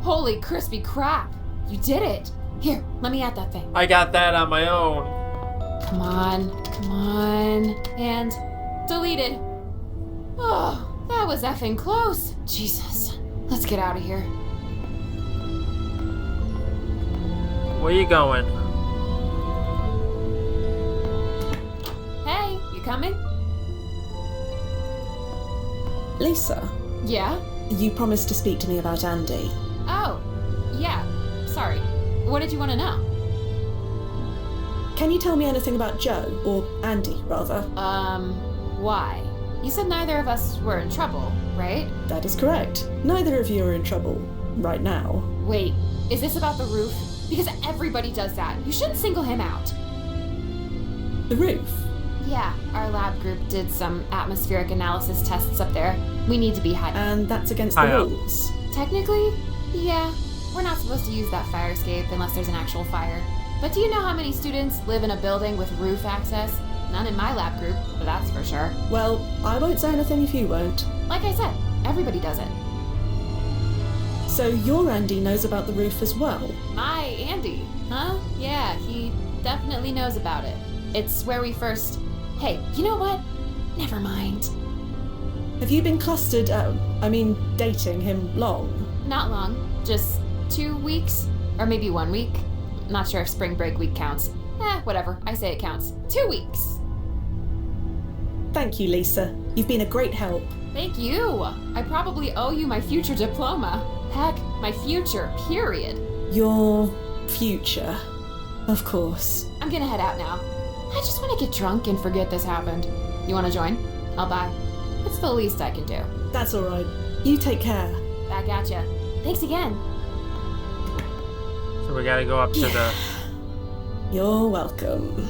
Holy crispy crap. You did it. Here, let me add that thing.
I got that on my own.
Come on. And deleted. Oh, that was effing close. Jesus. Let's get out of here.
Where you going?
Hey, you coming?
Lisa,
Yeah?
you promised to speak to me about Andy.
Oh, yeah. Sorry. What did you want to know?
Can you tell me anything about Joe, or Andy, rather?
Why? You said neither of us were in trouble, right?
That is correct. Neither of you are in trouble right now.
Wait, is this about the roof? Because everybody does that. You shouldn't single him out.
The roof?
Yeah, our lab group did some atmospheric analysis tests up there. We need to be high.
And that's against the rules.
Technically, yeah. We're not supposed to use that fire escape unless there's an actual fire. But do you know how many students live in a building with roof access? None in my lab group, but that's for sure.
Well, I won't say anything if you won't.
Like I said, everybody does it.
So your Andy knows about the roof as well?
My Andy, huh? Yeah, he definitely knows about it. It's where we first... Hey, you know what? Never mind.
Have you been clustered, dating him long?
Not long. Just 2 weeks? Or maybe 1 week? Not sure if spring break week counts. Whatever. I say it counts. 2 weeks.
Thank you, Lisa. You've been a great help.
Thank you. I probably owe you my future diploma. Heck, my future, period.
Your future. Of course.
I'm gonna head out now. I just want to get drunk and forget this happened. You want to join? I'll buy. It's the least I can do.
That's all right. You take care.
Back at ya. Thanks again.
So we gotta go up to the...
You're welcome.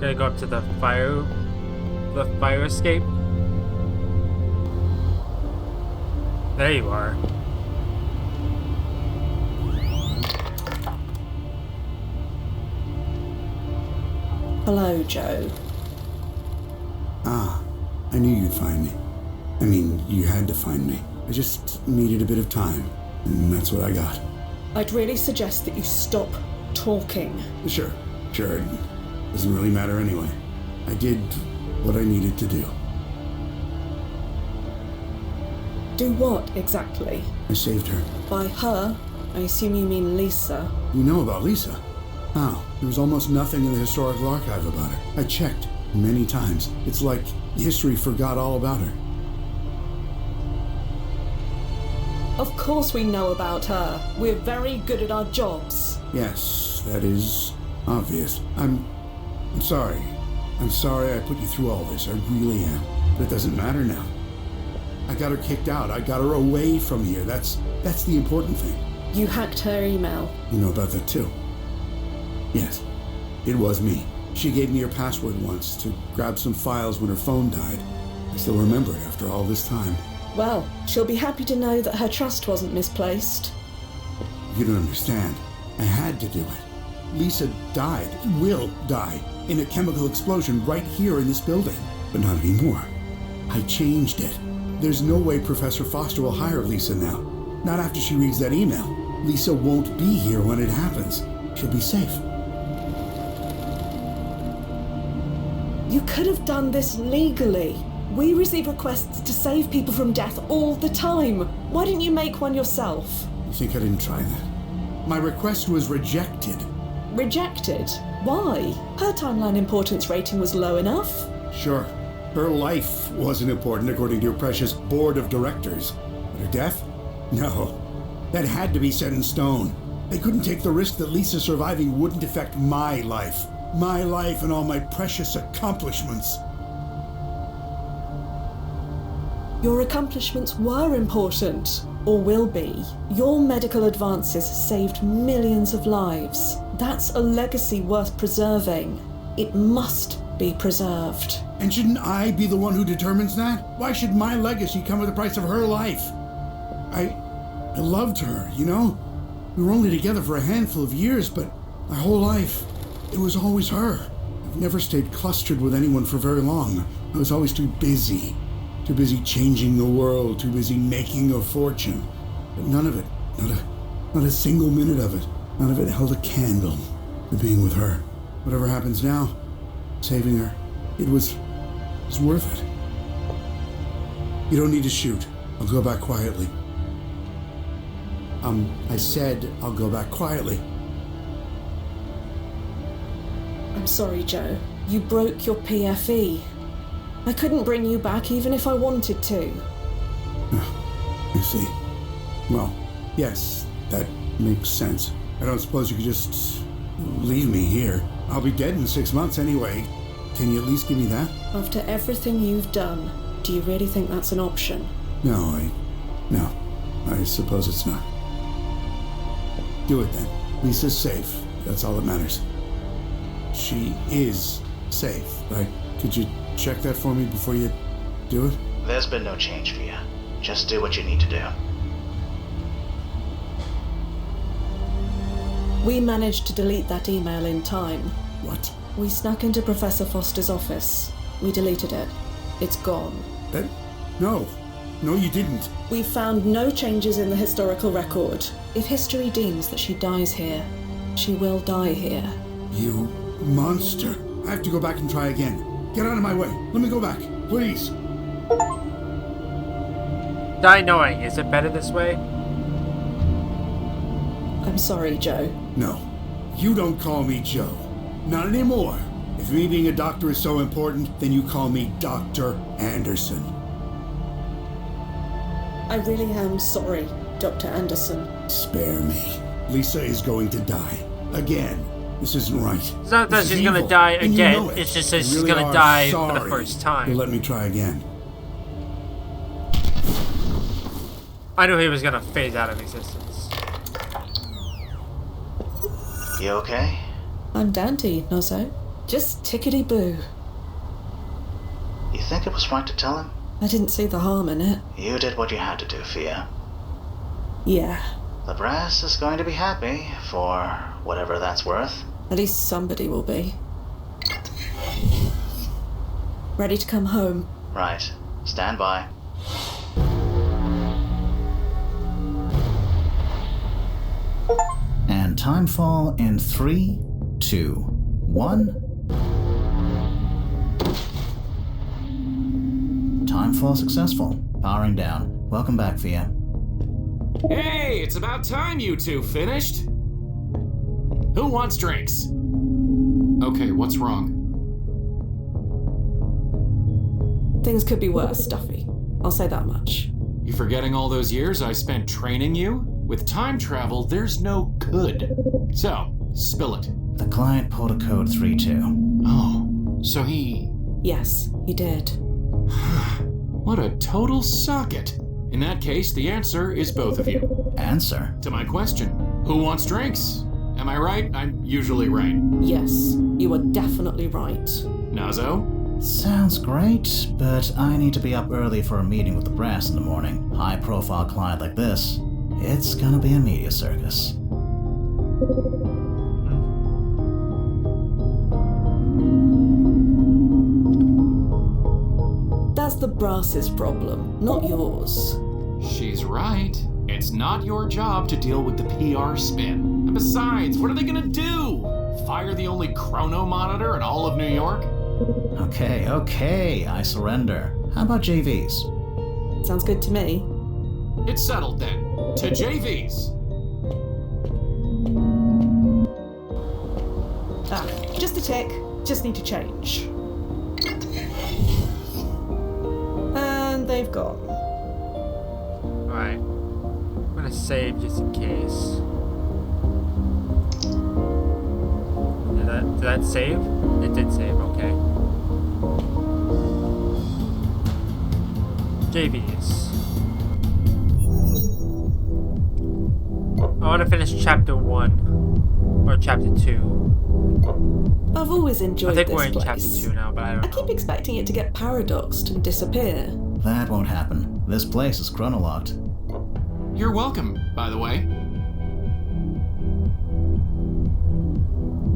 Gotta go up to the fire escape. There you are.
Hello, Joe.
Ah, I knew you'd find me. I mean, you had to find me. I just needed a bit of time, and that's what I got.
I'd really suggest that you stop talking.
Sure. It doesn't really matter anyway. I did what I needed to do.
Do what, exactly?
I saved her.
By her, I assume you mean Lisa.
You know about Lisa? How? There was almost nothing in the historical archive about her. I checked many times. It's like history forgot all about her.
Of course we know about her. We're very good at our jobs.
Yes, that is obvious. I'm sorry. I'm sorry I put you through all this. I really am. But it doesn't matter now. I got her kicked out. I got her away from here. That's the important thing.
You hacked her email.
You know about that too? Yes, it was me. She gave me her password once to grab some files when her phone died. I still remember it after all this time.
Well, she'll be happy to know that her trust wasn't misplaced.
You don't understand. I had to do it. Lisa died, will die, in a chemical explosion right here in this building. But not anymore. I changed it. There's no way Professor Foster will hire Lisa now. Not after she reads that email. Lisa won't be here when it happens. She'll be safe.
You could have done this legally. We receive requests to save people from death all the time. Why didn't you make one yourself?
You think I didn't try that? My request was rejected.
Rejected? Why? Her timeline importance rating was low enough.
Sure, her life wasn't important according to your precious board of directors. But her death? No. That had to be set in stone. They couldn't take the risk that Lisa surviving wouldn't affect my life. My life and all my precious accomplishments.
Your accomplishments were important, or will be. Your medical advances saved millions of lives. That's a legacy worth preserving. It must be preserved.
And shouldn't I be the one who determines that? Why should my legacy come at the price of her life? I loved her, you know? We were only together for a handful of years, but my whole life, it was always her. I've never stayed clustered with anyone for very long. I was always too busy. Too busy changing the world, too busy making a fortune. But none of it, not a single minute of it, none of it held a candle to being with her. Whatever happens now, saving her, it was worth it. You don't need to shoot. I'll go back quietly. I said I'll go back quietly.
I'm sorry, Joe. You broke your PFE. I couldn't bring you back even if I wanted to.
I see. Well, yes, that makes sense. I don't suppose you could just leave me here. I'll be dead in 6 months anyway. Can you at least give me that?
After everything you've done, do you really think that's an option?
No, I suppose it's not. Do it then. Lisa's safe. That's all that matters. She is safe, right? Could you check that for me before you do it?
There's been no change for you. Just do what you need to do.
We managed to delete that email in time.
What?
We snuck into Professor Foster's office. We deleted it. It's gone.
No, you didn't.
We found no changes in the historical record. If history deems that she dies here, she will die here.
You monster. I have to go back and try again. Get out of my way. Let me go back, please.
Die knowing, is it better this way?
I'm sorry, Joe.
No, you don't call me Joe. Not anymore. If me being a doctor is so important, then you call me Dr. Anderson.
I really am sorry, Dr. Anderson.
Spare me. Lisa is going to die. Again. This isn't right.
It's not that she's gonna die again, you know it's just that she's really gonna die for the first time.
You'll let me try again.
I knew he was gonna phase out of existence.
You okay?
I'm dandy, Nozzo. Just tickety-boo.
You think it was right to tell him?
I didn't see the harm in it.
You did what you had to do, Fia.
Yeah.
The brass is going to be happy, for whatever that's worth.
At least somebody will be. Ready to come home?
Right. Stand by. And timefall in 3, 2, 1. Timefall successful. Powering down. Welcome back, Fia.
Hey, it's about time you two finished. Who wants drinks? Okay, what's wrong?
Things could be worse, Duffy. I'll say that much.
You forgetting all those years I spent training you? With time travel, there's no could. So, spill it.
The client pulled a code 3-2.
Oh, so he...
Yes, he did.
What a total socket. In that case, the answer is both of you.
Answer?
To my question, who wants drinks? Am I right? I'm usually right.
Yes, you are definitely right.
Nazo?
Sounds great, but I need to be up early for a meeting with the brass in the morning. High-profile client like this, it's gonna be a media circus.
That's the brass's problem, not yours.
She's right. It's not your job to deal with the PR spin. And besides, what are they gonna do? Fire the only chrono monitor in all of New York?
Okay, I surrender.
How about JVs?
Sounds good to me.
It's settled then. To JVs.
Ah, just a tick. Just need to change. And they've gone.
Alright. I'm gonna save just in case. Did that save? It did save, okay. JVs. I want to finish chapter 1 or chapter 2.
I've always enjoyed
I think
this
we're in
place.
chapter 2 now, but I don't know.
I keep expecting it to get paradoxed and disappear.
That won't happen. This place is chronolocked.
You're welcome, by the way.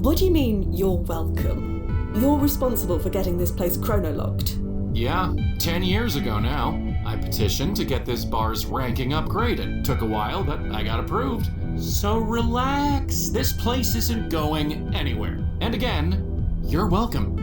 What do you mean, you're welcome? You're responsible for getting this place chronolocked.
Yeah, 10 years ago now. I petitioned to get this bar's ranking upgraded. Took a while, but I got approved. So relax. This place isn't going anywhere. And again, you're welcome.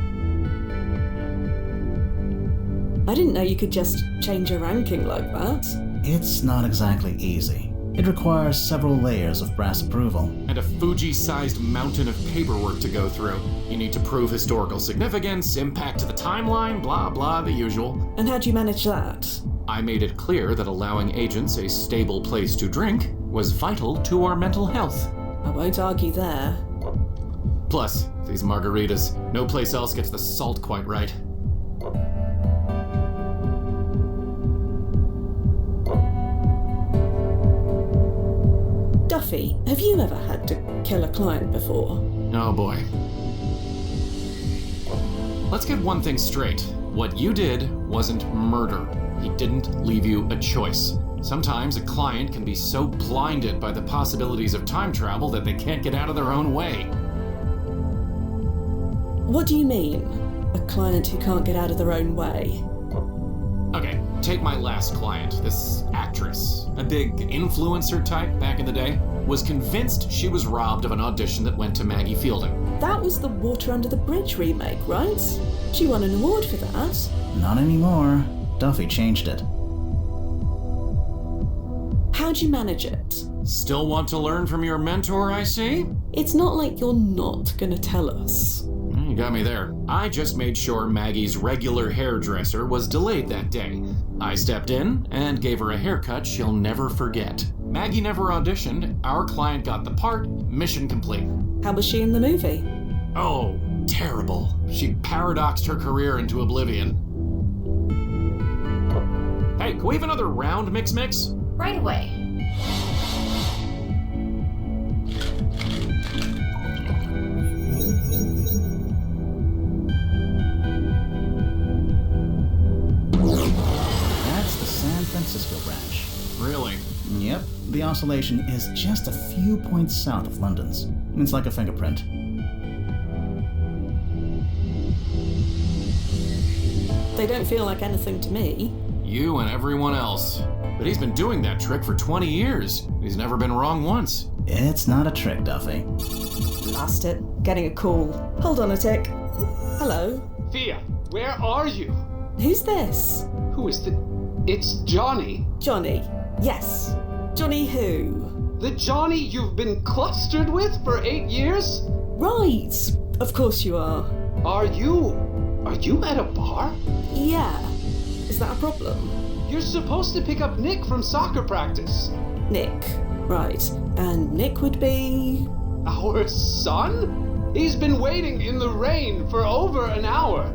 I didn't know you could just change a ranking like that.
It's not exactly easy. It requires several layers of brass approval.
And a Fuji-sized mountain of paperwork to go through. You need to prove historical significance, impact to the timeline, blah blah, the usual.
And how'd you manage that?
I made it clear that allowing agents a stable place to drink was vital to our mental health.
I won't argue there.
Plus, these margaritas. No place else gets the salt quite right.
Duffy, have you ever had to kill a client before?
Oh boy. Let's get one thing straight. What you did wasn't murder. He didn't leave you a choice. Sometimes a client can be so blinded by the possibilities of time travel that they can't get out of their own way.
What do you mean? A client who can't get out of their own way?
Okay, take my last client, this actress, a big influencer type back in the day, was convinced she was robbed of an audition that went to Maggie Fielding.
That was the Water Under the Bridge remake, right? She won an award for that.
Not anymore. Duffy changed it.
How'd you manage it?
Still want to learn from your mentor, I see?
It's not like you're not gonna tell us.
You got me there. I just made sure Maggie's regular hairdresser was delayed that day. I stepped in and gave her a haircut she'll never forget. Maggie never auditioned, our client got the part, mission complete.
How was she in the movie?
Oh, terrible. She paradoxed her career into oblivion. Hey, can we have another round, Mix?
Right away.
That's the San Francisco branch.
Really?
Yep. The oscillation is just a few points south of London's. It's like a fingerprint.
They don't feel like anything to me.
You and everyone else. But he's been doing that trick for 20 years. He's never been wrong once.
It's not a trick, Duffy.
Blast it. Getting a call. Hold on a tick. Hello?
Thea, where are you?
Who's this?
Who is the... It's Johnny.
Johnny. Yes. Johnny who?
The Johnny you've been clustered with for 8 years?
Right. Of course you are.
Are you at a bar?
Yeah. Is that a problem?
You're supposed to pick up Nick from soccer practice.
Nick. Right. And Nick would be...
Our son? He's been waiting in the rain for over an hour.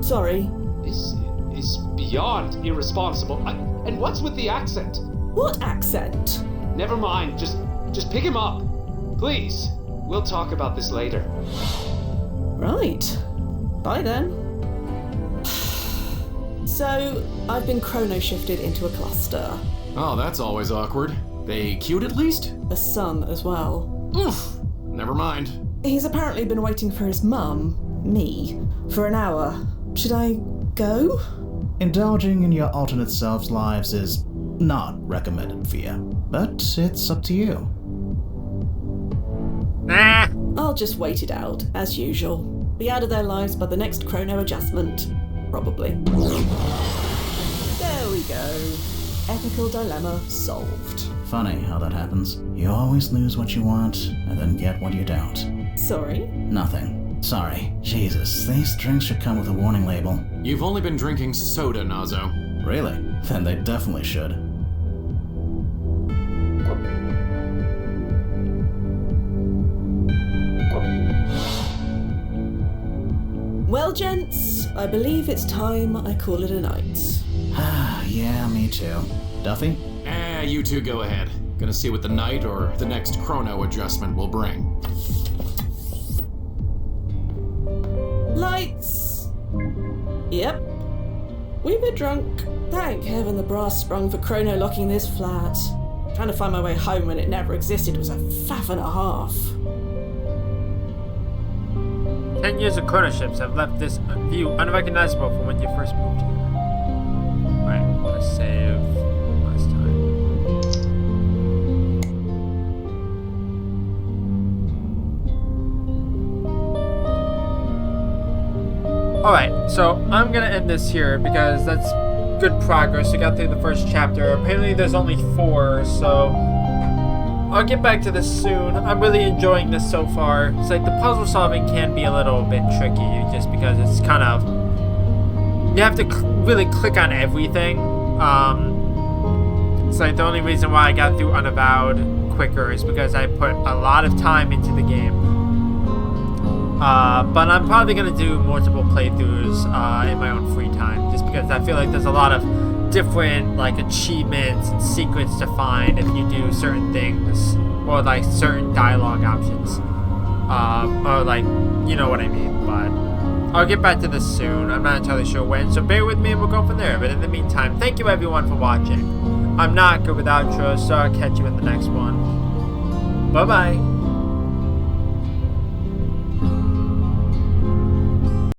Sorry.
This is beyond irresponsible. And what's with the accent?
What accent?
Never mind. Just pick him up. Please. We'll talk about this later.
Right. Bye then. So, I've been chrono-shifted into a cluster.
Oh, that's always awkward. They cute at least?
A son as well.
Oof. Never mind.
He's apparently been waiting for his mum, me, for an hour. Should I go?
Indulging in your alternate selves' lives is not recommended, Fia. But it's up to you.
I'll just wait it out, as usual. Be out of their lives by the next chrono adjustment. probably. There we go. Ethical dilemma solved.
Funny how that happens. You always lose what you want, and then get what you don't.
Sorry?
Nothing. Sorry. Jesus, these drinks should come with a warning label.
You've only been drinking soda, Nazo.
Really? Then they definitely should.
Well, gents, I believe it's time I call it a night.
Yeah, me too. Duffy?
You two go ahead. Gonna see what the night or the next chrono adjustment will bring.
Lights! Yep. We bit drunk. Thank heaven the brass sprung for chrono locking this flat. Trying to find my way home when it never existed was a faff and a half.
10 years of chrono ships have left this view unrecognizable from when you first moved here. Alright, I'm gonna save last time. Alright, so I'm gonna end this here because that's good progress. We got through the first chapter. Apparently there's only 4, so I'll get back to this soon. I'm really enjoying this so far. It's like the puzzle solving can be a little bit tricky just because it's kind of... You have to really click on everything. It's like the only reason why I got through Unavowed quicker is because I put a lot of time into the game. But I'm probably going to do multiple playthroughs in my own free time just because I feel like there's a lot of different like achievements and secrets to find if you do certain things or like certain dialogue options or like you know what I mean. But I'll get back to this soon. I'm not entirely sure when, so bear with me and we'll go from there. But in the meantime, thank you everyone for watching. I'm not good with outros, so I'll catch you in the next one. Bye bye.